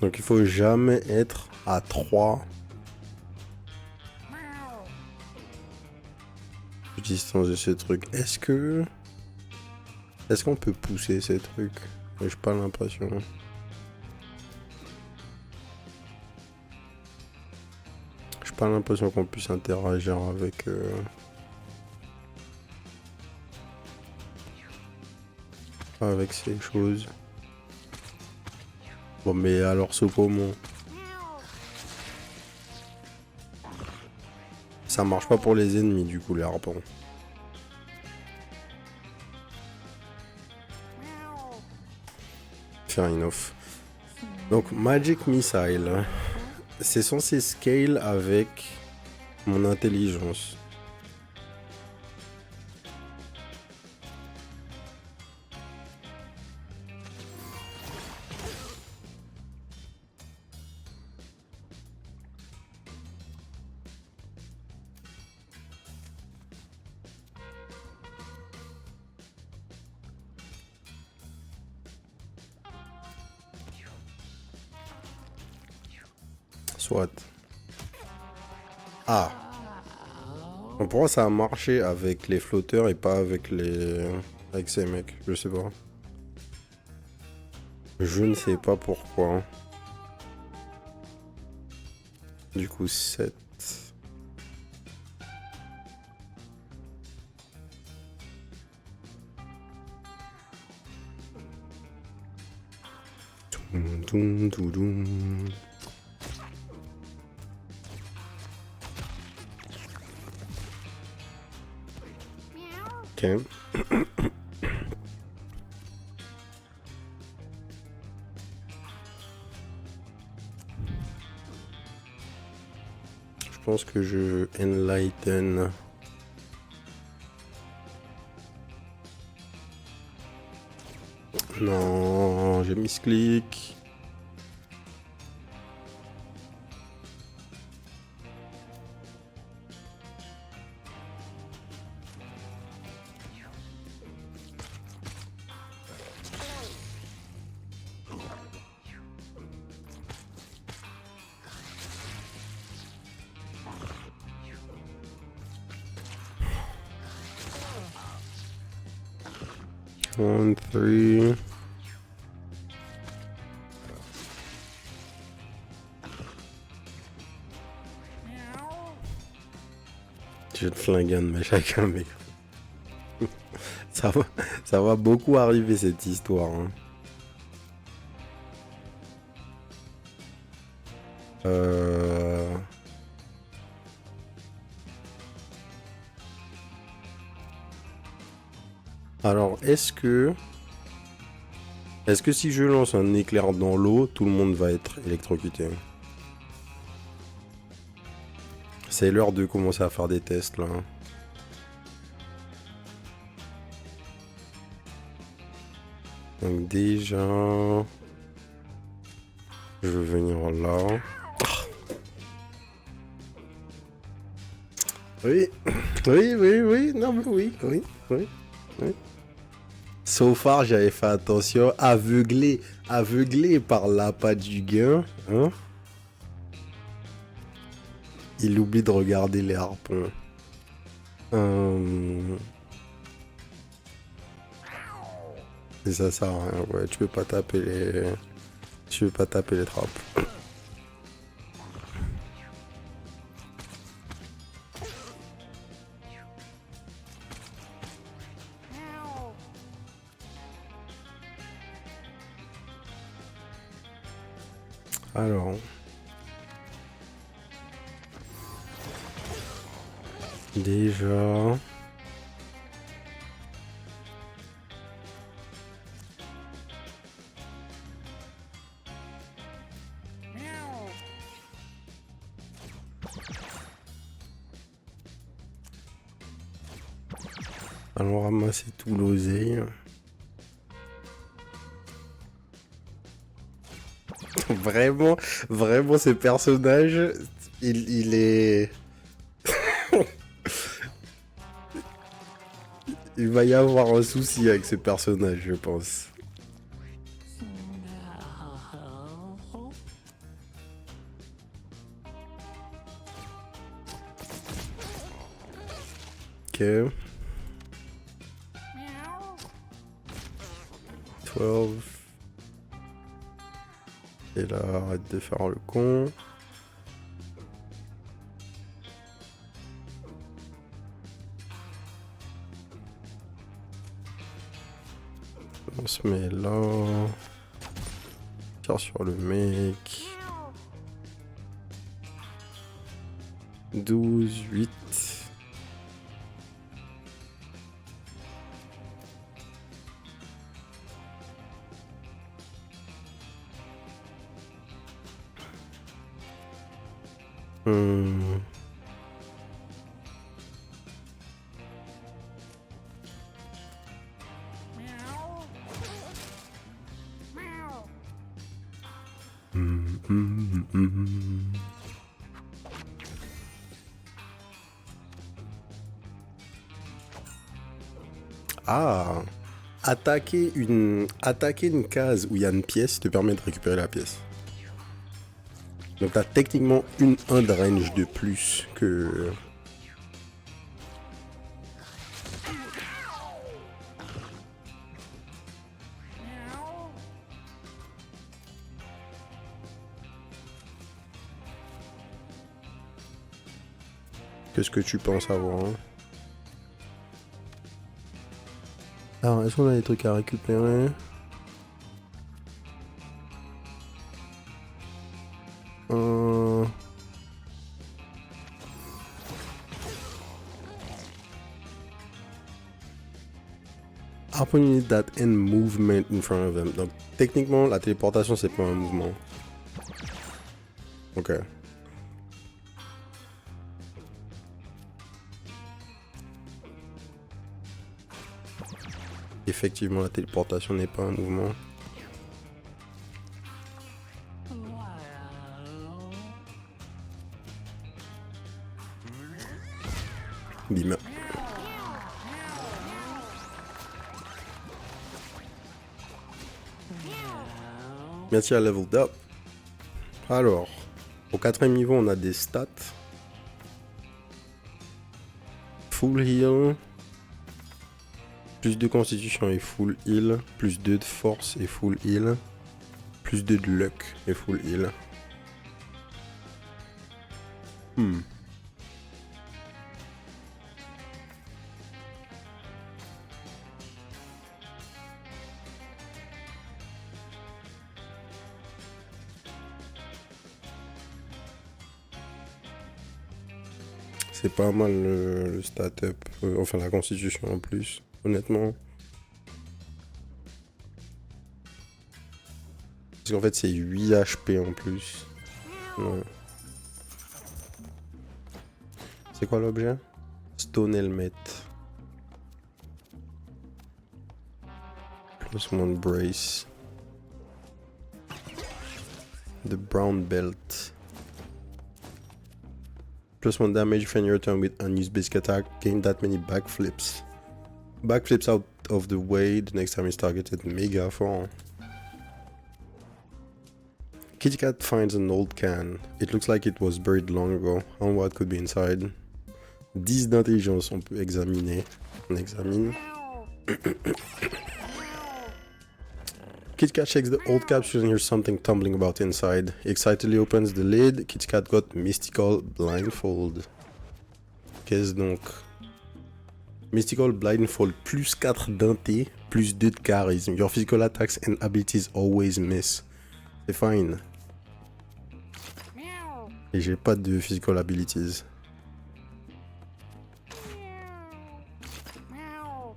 Donc il faut jamais être à 3. Distance de ce truc. Est-ce qu'on peut pousser ces trucs? J'ai pas l'impression. J'ai pas l'impression qu'on puisse interagir avec ces choses. Bon, mais alors c'est comment? Ça marche pas pour les ennemis du coup, les harpons. Fair enough. Donc Magic Missile, c'est censé scale avec mon intelligence. Soit. Ah. Donc pour moi ça a marché avec les flotteurs et pas avec avec ces mecs. Je sais pas. Je ne sais pas pourquoi. Du coup 7. Toum, toum, toum. Ok. Je pense que je enlighten. Non, j'ai mis ce clic. 1, 3. Je vais te flinguer un de mes chacun, mec. Ça va beaucoup arriver cette histoire. Hein. Alors, est-ce que si je lance un éclair dans l'eau, tout le monde va être électrocuté? C'est l'heure de commencer à faire des tests là. Donc déjà, je vais venir là. Oui, oui, non mais oui. So far, j'avais fait attention, aveuglé par l'appât du gain, hein. Il oublie de regarder les harpons. Et ça sert à rien, ouais, tu peux pas taper les trappes. Alors. Déjà. Allons ramasser tout l'oseille. Vraiment, ce personnage, il est... Il va y avoir un souci avec ce personnage, je pense. Ok. 12. Et là, arrête de faire le con. On se met là. Tire sur le mec. 12, 8. Ah, attaquer une case où il y a une pièce te permet de récupérer la pièce. Donc t'as techniquement un de range de plus que... Qu'est-ce que tu penses avoir, hein? Alors, est-ce qu'on a des trucs à récupérer? Harpoon unit that end movement in front of them. Donc, techniquement, la téléportation, c'est pas un mouvement. Ok. Effectivement, la téléportation n'est pas un mouvement. Bim. Merci à leveled up. Alors, au 4ème niveau, on a des stats. Full heal. Plus de constitution et full heal. Plus 2 de force et full heal. Plus 2 de luck et full heal. C'est pas mal le stat-up, enfin la constitution en plus, honnêtement. Parce qu'en fait c'est 8 HP en plus. Ouais. C'est quoi l'objet? Stone Helmet. Plus one brace. The Brown Belt. Plus one damage when your turn with unused basic attack. Gain that many backflips. Backflips out of the way the next time it's targeted. Mega fort. Kitty Cat finds an old can. It looks like it was buried long ago. I wonder what could be inside. 10 d'intelligence, on peut examiner. On examine. Kitty Cat checks the old capsule and hears something tumbling about inside. He excitedly opens the lid. Kitty Cat got Mystical Blindfold. Qu'est-ce donc? Mystical Blindfold, plus 4 d'inté, plus 2 de charisme. Your physical attacks and abilities always miss. C'est fine. Et j'ai pas de physical abilities.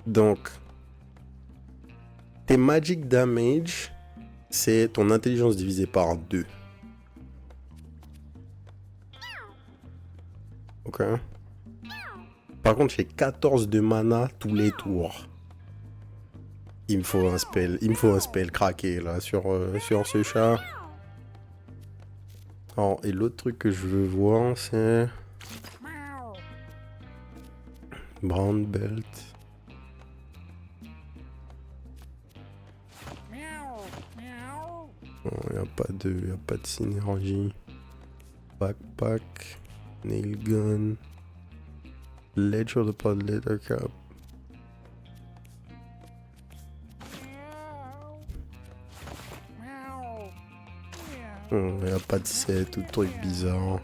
Donc, tes magic damage, c'est ton intelligence divisée par 2. Ok. Par contre, j'ai 14 de mana tous les tours. Il me faut un spell craqué là sur ce chat. Alors, et l'autre truc que je veux voir, c'est Brown Belt. Il n'y a pas de synergie. Backpack, nail gun, ledge of the pod leather cap. Il n'y a pas de set ou de trucs bizarres.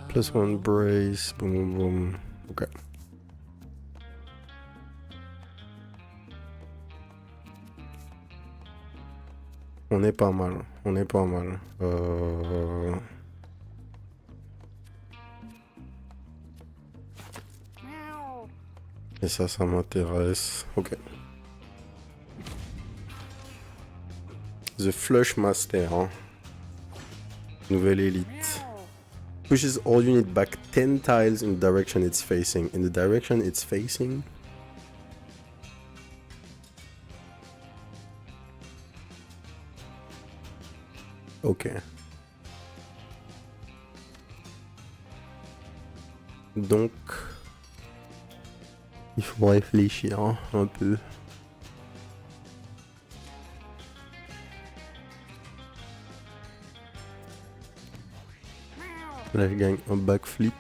Plus one brace, boum boum boum. Ok. On est pas mal, Et ça m'intéresse. Ok. The Flush Master. Hein. Nouvelle élite. Pushes all unit back 10 tiles in the direction it's facing. In the direction it's facing. Ok. Donc, il faut réfléchir hein, un peu. Là, je gagne un backflip.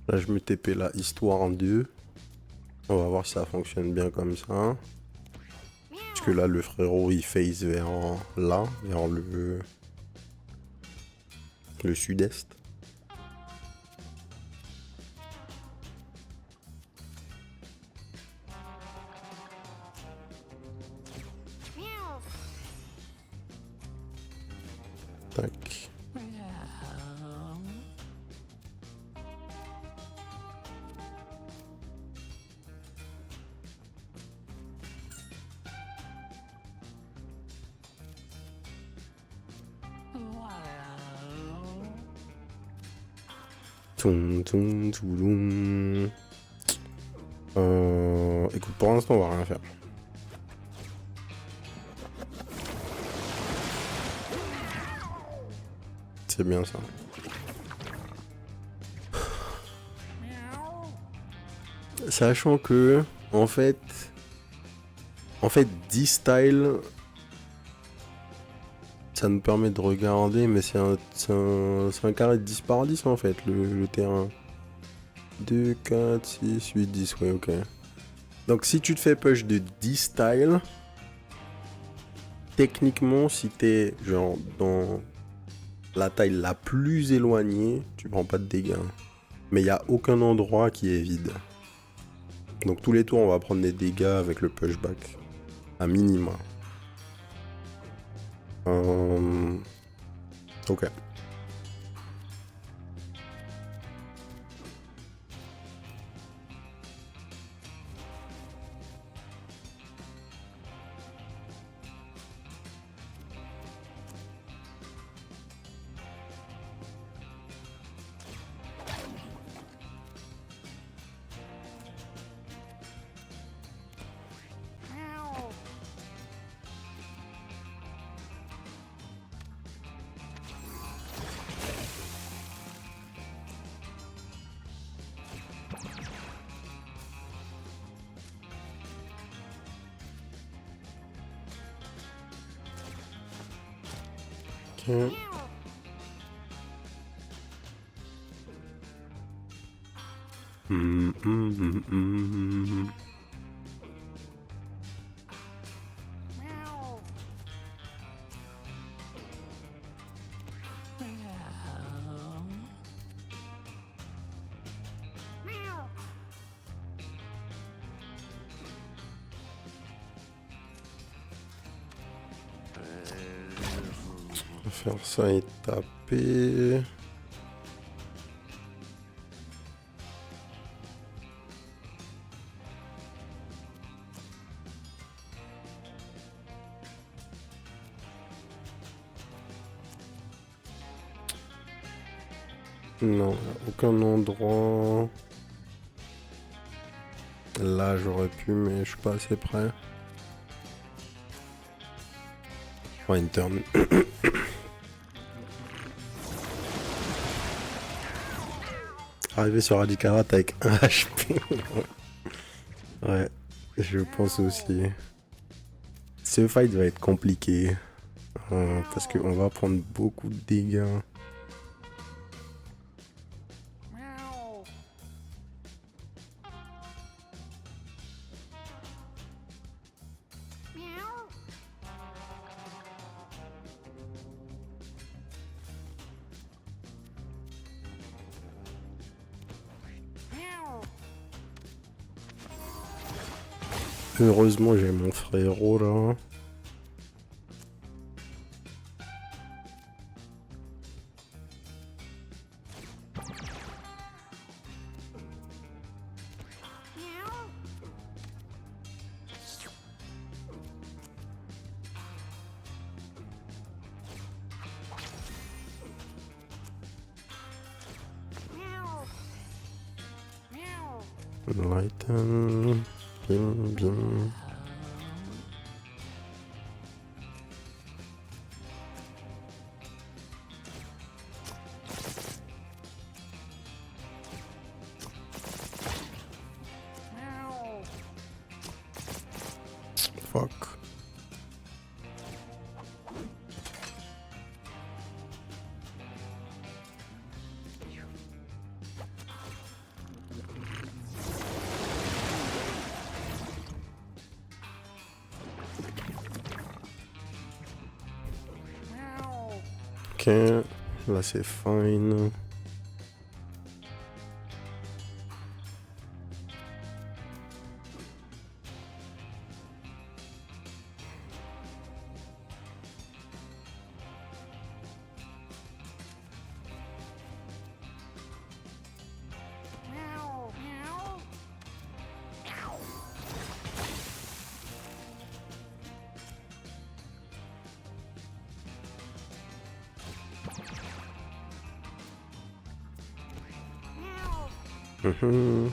Là, je me TP la histoire en 2. On va voir si ça fonctionne bien comme ça. Parce que là, le frérot, il face vers là, vers le sud-est. Tac. Écoute, pour l'instant, on va rien faire. C'est bien ça. Sachant que, en fait, 10 styles, ça nous permet de regarder, mais c'est un carré de 10 par 10 en fait, le terrain. 2, 4, 6, 8, 10, ouais, ok. Donc si tu te fais push de 10 styles, techniquement, si t'es genre dans la taille la plus éloignée, tu prends pas de dégâts. Mais il n'y a aucun endroit qui est vide. Donc tous les tours, on va prendre des dégâts avec le pushback. À minima. Ok. Ok. On va faire ça et taper. Non, aucun endroit. Là, j'aurais pu, mais je suis pas assez près. Ouais, une turn. Arriver sur Radikarat avec 1 HP. Ouais, je pense aussi. Ce fight va être compliqué. Parce qu'on va prendre beaucoup de dégâts. Heureusement, j'ai mon frérot là. Lighten. Bien, bien. Fuck. Ok, là c'est fine. Mhm.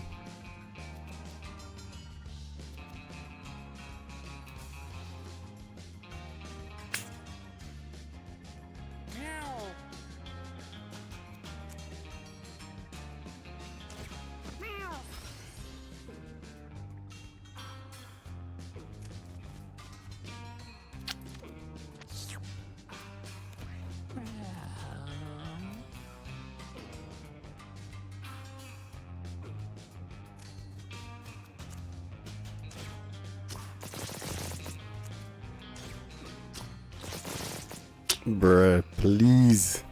Bruh, please.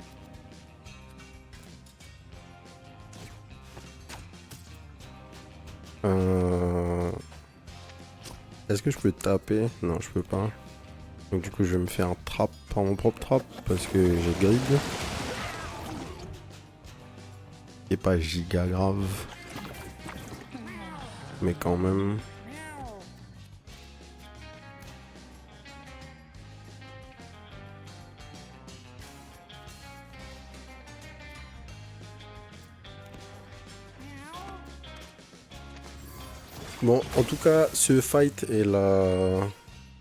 Est-ce que je peux taper? Non, je peux pas. Donc du coup, je vais me faire un trap par mon propre trap parce que j'ai grid. C'est pas giga grave. Mais quand même. Bon, en tout cas, ce fight est la...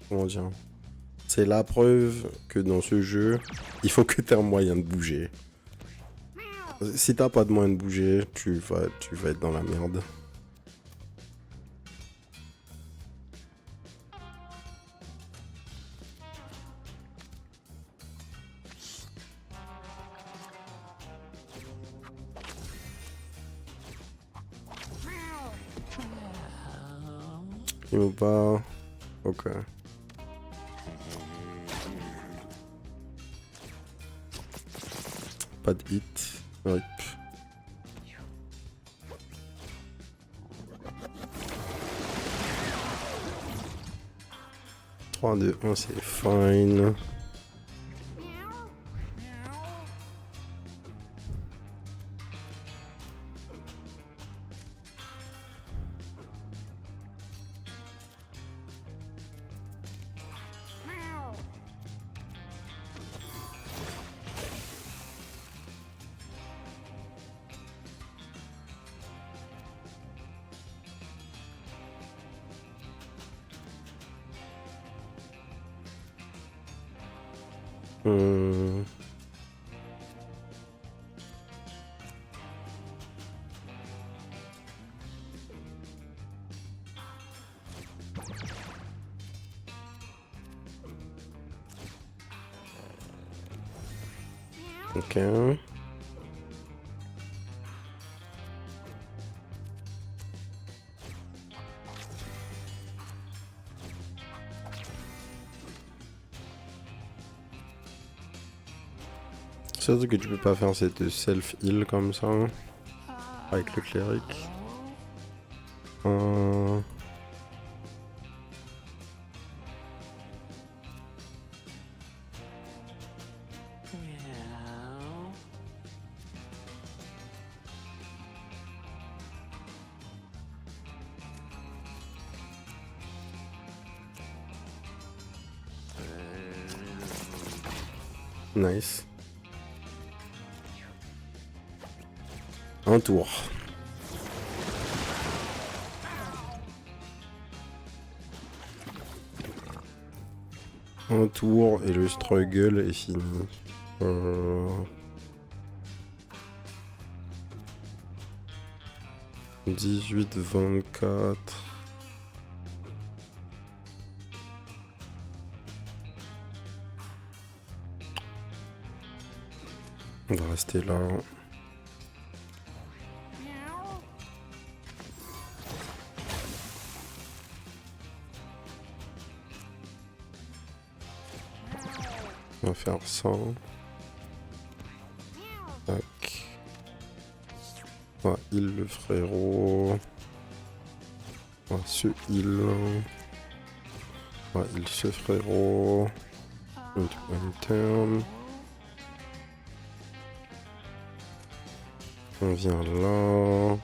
Comment dire? C'est la preuve que dans ce jeu, il faut que tu aies un moyen de bouger. Si t'as pas de moyen de bouger, tu vas être dans la merde. Il veut pas... Ok. Pas de hit. Rip. Trois, 2, 1, c'est fine. Ok. Surtout que tu peux pas faire cette self-heal comme ça. Avec le cléric. Nice. Un tour. Un tour et le struggle est fini. 18, 24. On va rester là. On va faire ça. Tac. On va heal le frérot. On va se heal. On va heal ce frérot. One turn. On vient là.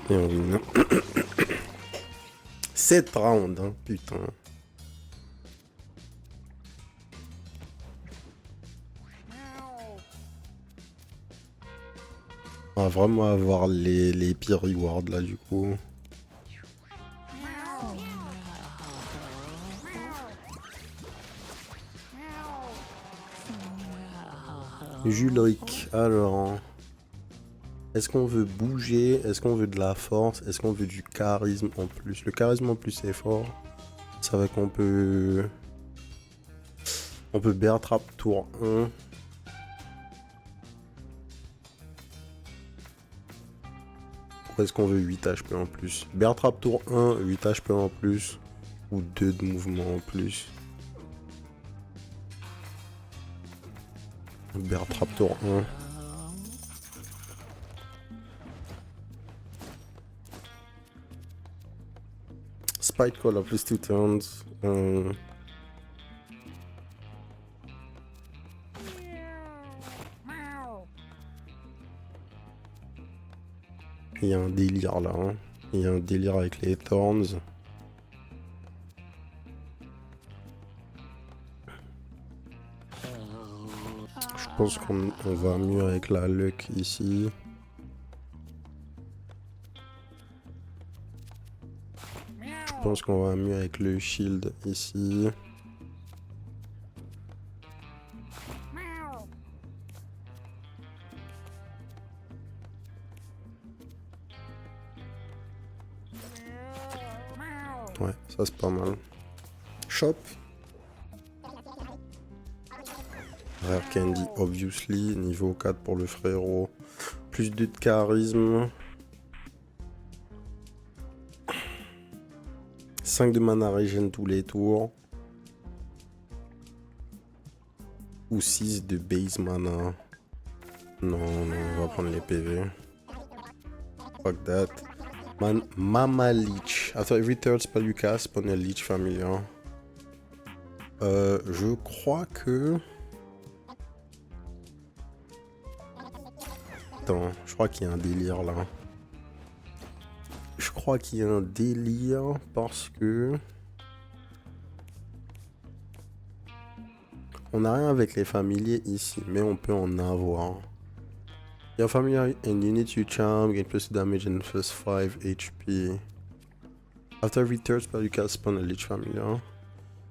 Et on vient. 7 rounds, hein, putain. On va vraiment avoir les pires rewards là du coup. Julric, alors... Est-ce qu'on veut bouger? Est-ce qu'on veut de la force? Est-ce qu'on veut du charisme en plus? Le charisme en plus c'est fort. Ça va qu'on peut... On peut bear trap tour 1. Ou est-ce qu'on veut 8 HP en plus? Bear Trap tour 1, 8 HP en plus. Ou 2 de mouvement en plus. Bear Trap tour 1. Spike Collar plus 2 turns. Il y a un délire là. Hein. Il y a un délire avec les Thorns. Je pense qu'on va mieux avec la Luck ici. Je pense qu'on va mieux avec le Shield ici. Ouais, ça c'est pas mal. Shop. Rare Candy, obviously. Niveau 4 pour le frérot. Plus 2 de charisme. 5 de mana regen tous les tours. Ou 6 de base mana. Non, on va prendre les PV. Fuck that. Mama Leech. After every third spell you cast, spawn a Leech familiar. Je crois que... Attends, je crois qu'il y a un délire là. Je crois qu'il y a un délire parce que... On n'a rien avec les familiers ici, mais on peut en avoir. Your familiar and unit you charm, gain plus damage and plus 5 HP. After every third spell you cast, spawn a Leech familiar.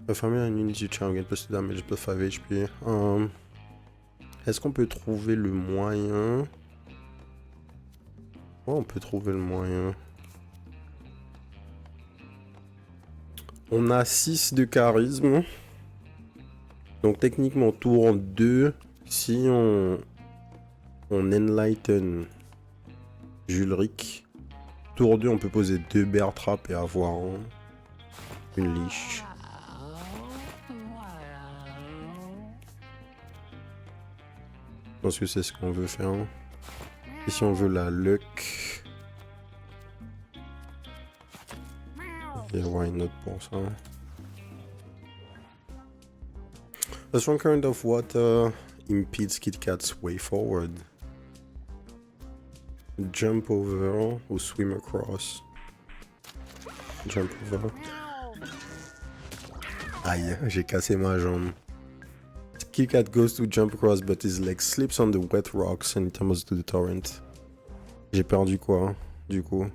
Your familiar and unit you charm, gain plus damage plus 5 HP. Est-ce qu'on peut trouver le moyen? Ouais, on peut trouver le moyen. On a 6 de charisme. Donc techniquement tour 2, si on enlighten Julric, tour 2 on peut poser 2 bear trap et avoir une leash. Je pense que c'est ce qu'on veut faire. Et si on veut la luck, et why not pour ça. A strong current of water impedes Kit Kat's way forward. Jump over ou swim across. Jump over. Aïe, j'ai cassé ma jambe. Kit Kat goes to jump across but his leg slips on the wet rocks and tumbles to the torrent. J'ai perdu quoi, du coup?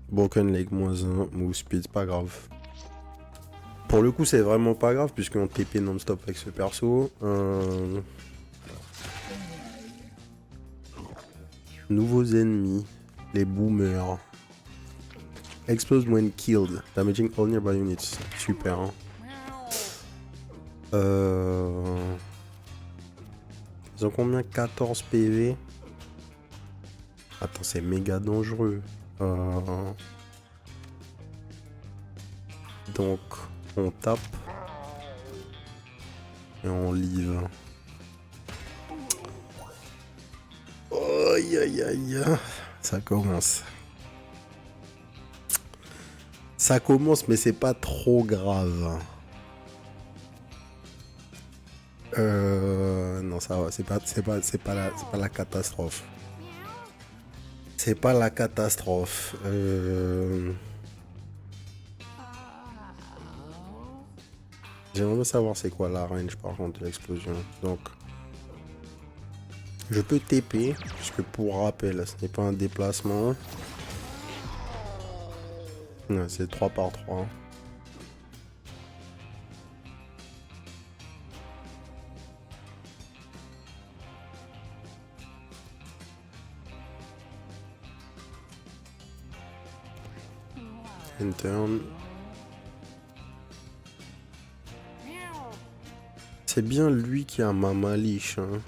Broken leg -1, move speed, pas grave. Pour le coup, c'est vraiment pas grave puisqu'on TP non-stop avec ce perso. Nouveaux ennemis, les boomers. Explode when killed, damaging all nearby units. Super. Hein. Ils ont combien? 14 PV. Attends, c'est méga dangereux. Donc, on tape. Et on livre. Aïe aïe aïe. Ça commence. Ça commence, mais c'est pas trop grave. Non, ça va. C'est pas la catastrophe. C'est pas la catastrophe. J'aimerais savoir c'est quoi la range par contre de l'explosion. Donc, je peux TP, puisque pour rappel, ce n'est pas un déplacement. Ouais, c'est 3 par 3. Interne. C'est bien lui qui a Mama Leech. Hein.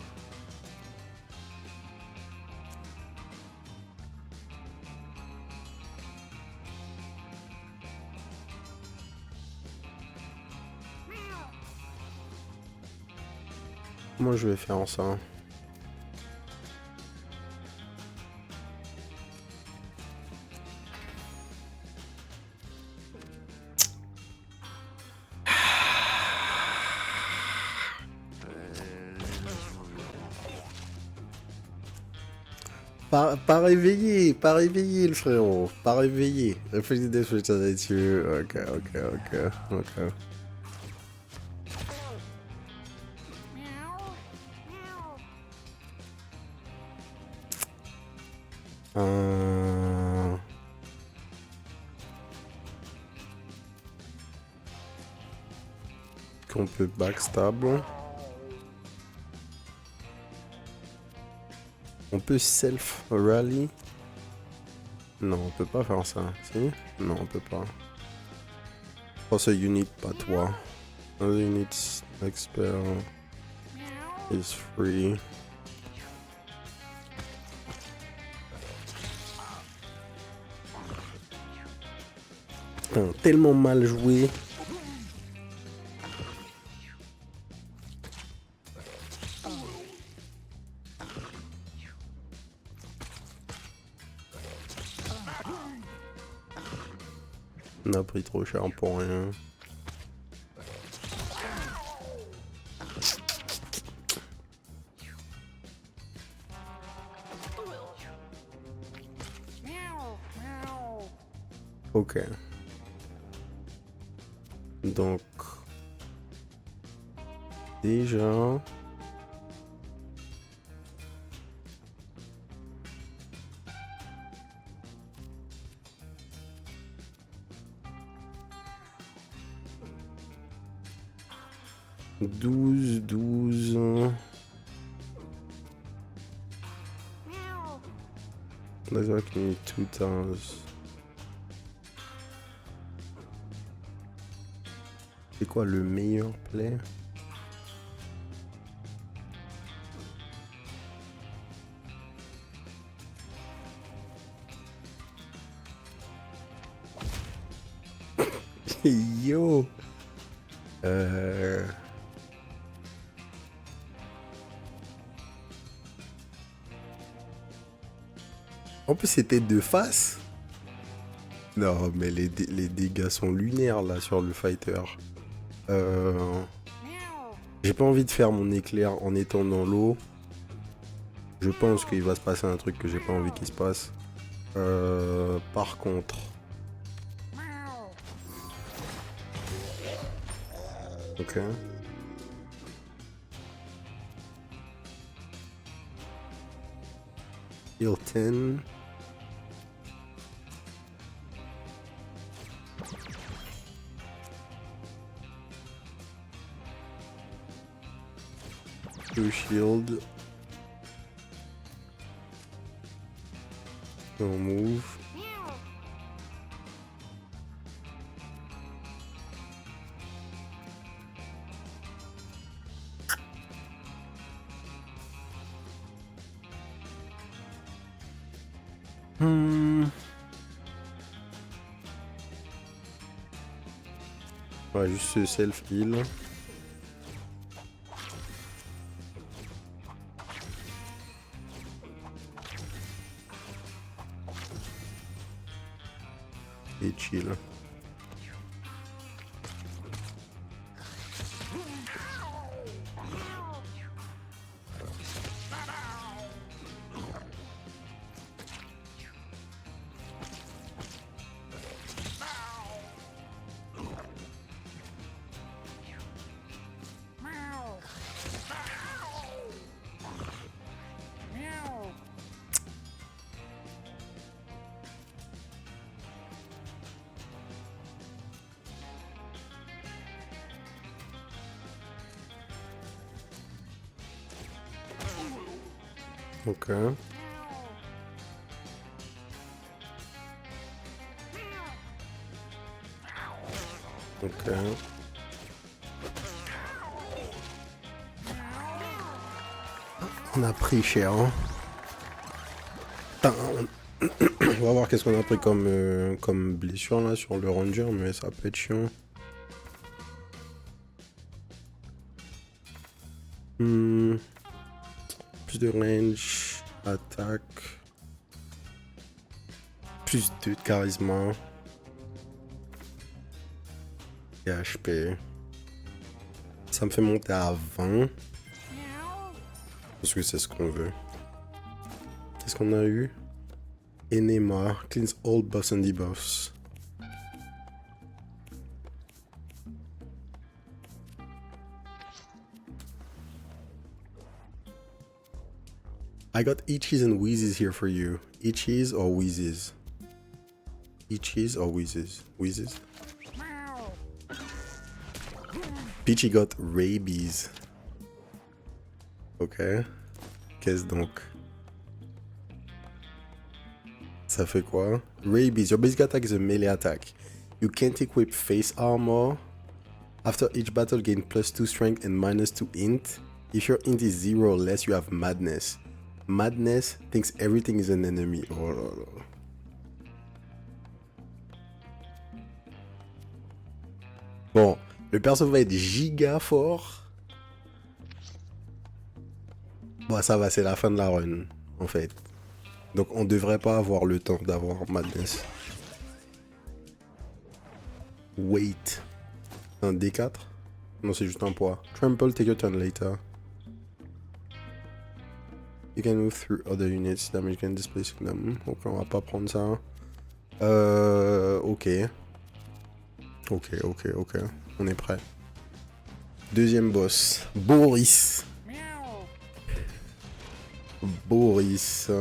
Comment je vais faire ça? Pas réveillé le frérot, pas réveillé. Réfléchis des choses là-dessus. Ok. Qu'on peut backstab. On peut self rally. Non, on peut pas faire ça. Si? Non, on peut pas. Oh, c'est unit, pas toi. Another unit expert is free. Putain, tellement mal joué. On a pris trop cher pour rien. Ok. Donc... Déjà... douze... That's like me 2000. C'est quoi le meilleur play? Yo! En plus, c'était de face. Non, mais les dégâts sont lunaires là sur le fighter. J'ai pas envie de faire mon éclair en étant dans l'eau. Je pense qu'il va se passer un truc que j'ai pas envie qu'il se passe. Par contre... Ok. Hilton. Blue shield. No move. Ouais, juste self-heal. Et chill. Ok. Ok. On a pris cher. Hein. Putain, on va voir qu'est-ce qu'on a pris comme blessure là sur le ranger, mais ça peut être chiant. Hmm, plus de range, attaque, plus 2 de charisme, et HP. Ça me fait monter à 20. Parce que c'est ce qu'on veut. Qu'est-ce qu'on a eu? Enema, cleans all buffs and debuffs. I got Itchies and Wheezes here for you. Itchies or Wheezes? Itchies or Wheezes? Wheezes? Peachy got Rabies. Ok. Qu'est-ce donc? Ça fait quoi? Rabies. Your basic attack is a melee attack. You can't equip face armor. After each battle, gain +2 strength and -2 int. If your int is 0 or less, you have madness. Madness thinks everything is an enemy. Oh là là. Bon, le perso va être giga fort. Bon, ça va, c'est la fin de la run, en fait. Donc on devrait pas avoir le temps d'avoir madness. Wait. Un D4? Non, c'est juste un poids. Trample, take your turn later. You can move through other units, damage can displace them. Ok, on va pas prendre ça. Ok. Ok. On est prêt. Deuxième boss. Boris. Boris.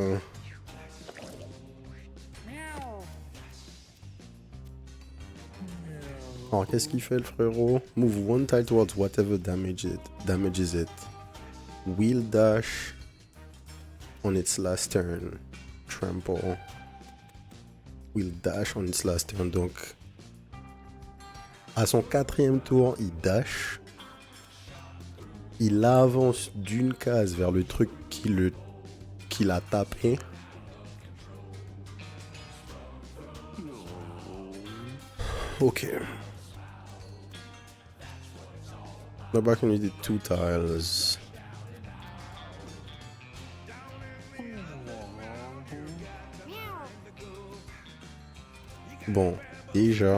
Alors, qu'est-ce qu'il fait le frérot? Move one tile towards whatever damages it. Wheel dash on its last turn. Trample. Wheel dash on its last turn. Donc, à son 4e tour, il dash. Il avance d'une case vers le truc qui l'a tapé. Ok. Go back and we did 2 tiles. Bon, déjà,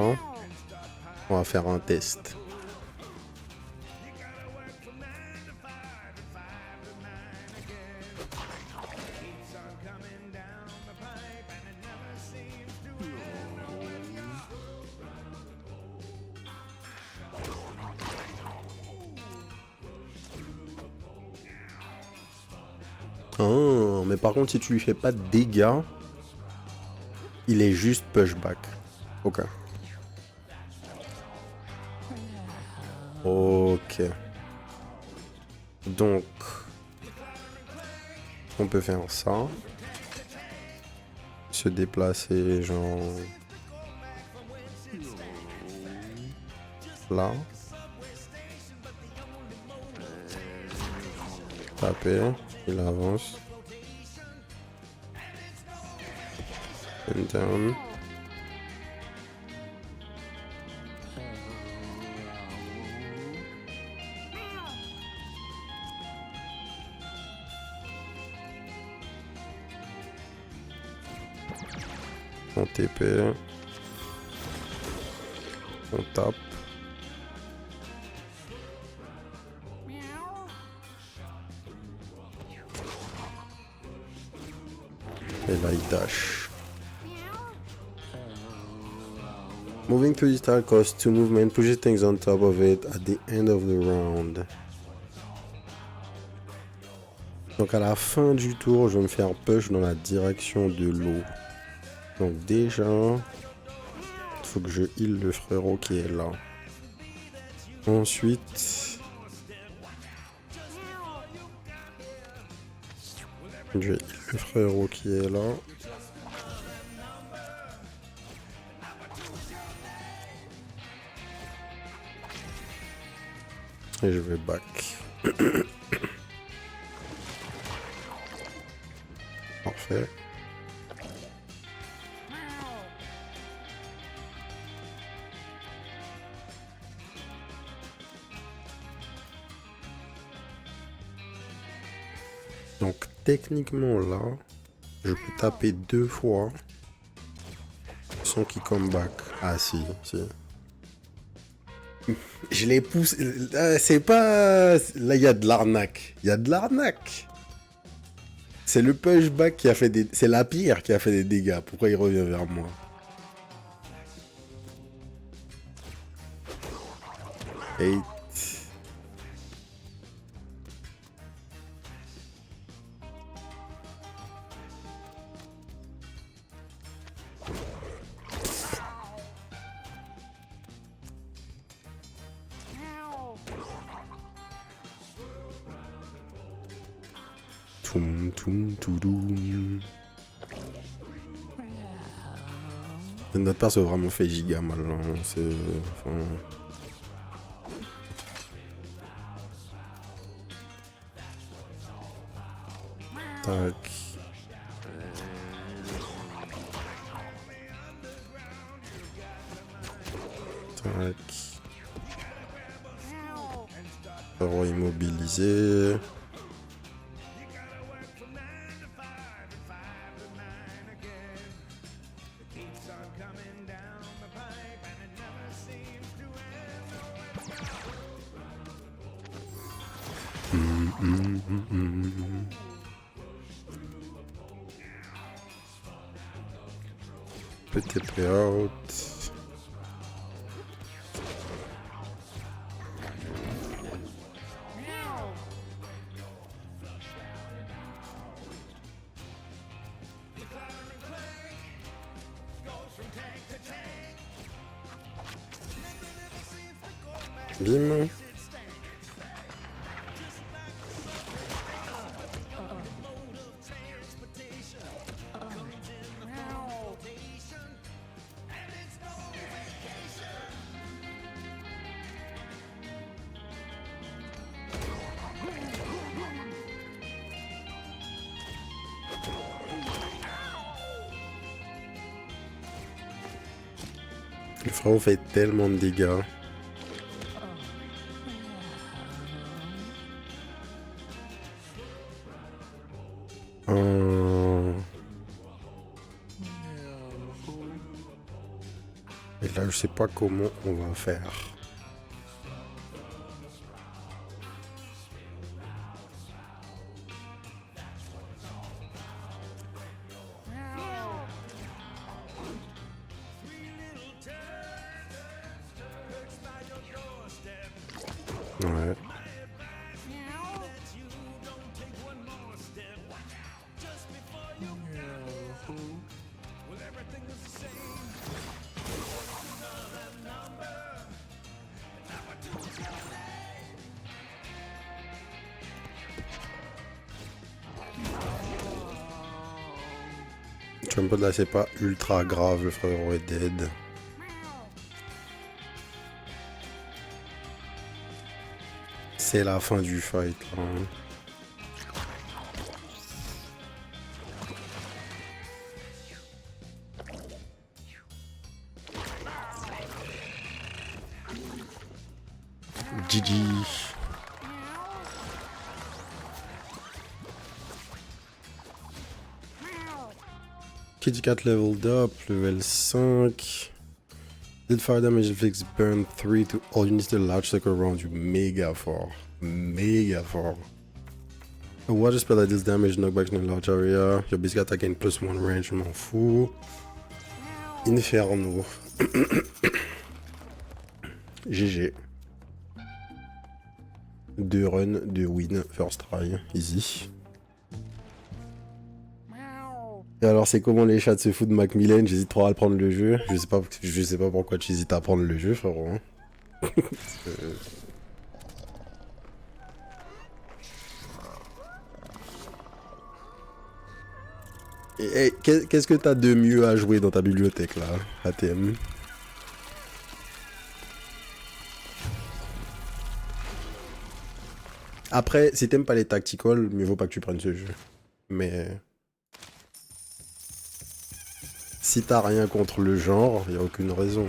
on va faire un test. Oh, mais par contre, si tu lui fais pas de dégâts, il est juste pushback. Ok. Ok. Donc, on peut faire ça. Se déplacer, genre... là. Taper, il avance. And down. On TP. On tape. Et là, il dash. Moving through this tile costs 2 movement, pushes things on top of it at the end of the round. Donc à la fin du tour, je vais me faire push dans la direction de l'eau. Donc déjà, il faut que je heal le frérot qui est là. Ensuite, je heal le frérot qui est là. Et je vais back. Parfait. Donc techniquement là, je peux taper 2 fois sans qu'il come back. Ah si, si. Je l'ai poussé. C'est pas... Là, il y a de l'arnaque. Il y a de l'arnaque. C'est le pushback qui a fait des... C'est la pierre qui a fait des dégâts. Pourquoi il revient vers moi? Et... Toum, toum, toudoum. Notre perso vraiment fait giga mal. Hein. C'est... Enfin... Tac. Tac. Frérot immobilisé. Petit play-out. Bim. Le frérot fait tellement de dégâts. Et là, je sais pas comment on va faire. Ouais. Jump là, c'est pas ultra grave, le frérot est dead. C'est la fin du fight là. GG. Kitty Cat leveled up, level 5. Did fire damage inflicts burn 3 to all units the large circle around you. Méga fort. Méga fort. A water spell that deals damage knockback in a large area. Your basic attack gain +1 range, je m'en fous. Inferno. GG. 2 runs, 2 wins, first try, easy. Et alors c'est comment les chats se foutent de Macmillan? J'hésite trop à prendre le jeu. Je sais pas pourquoi tu hésites à prendre le jeu, frérot. Hein. Et qu'est-ce que t'as de mieux à jouer dans ta bibliothèque là, ATM? Après, si t'aimes pas les tacticals, mieux vaut pas que tu prennes ce jeu. Mais si t'as rien contre le genre, y a aucune raison.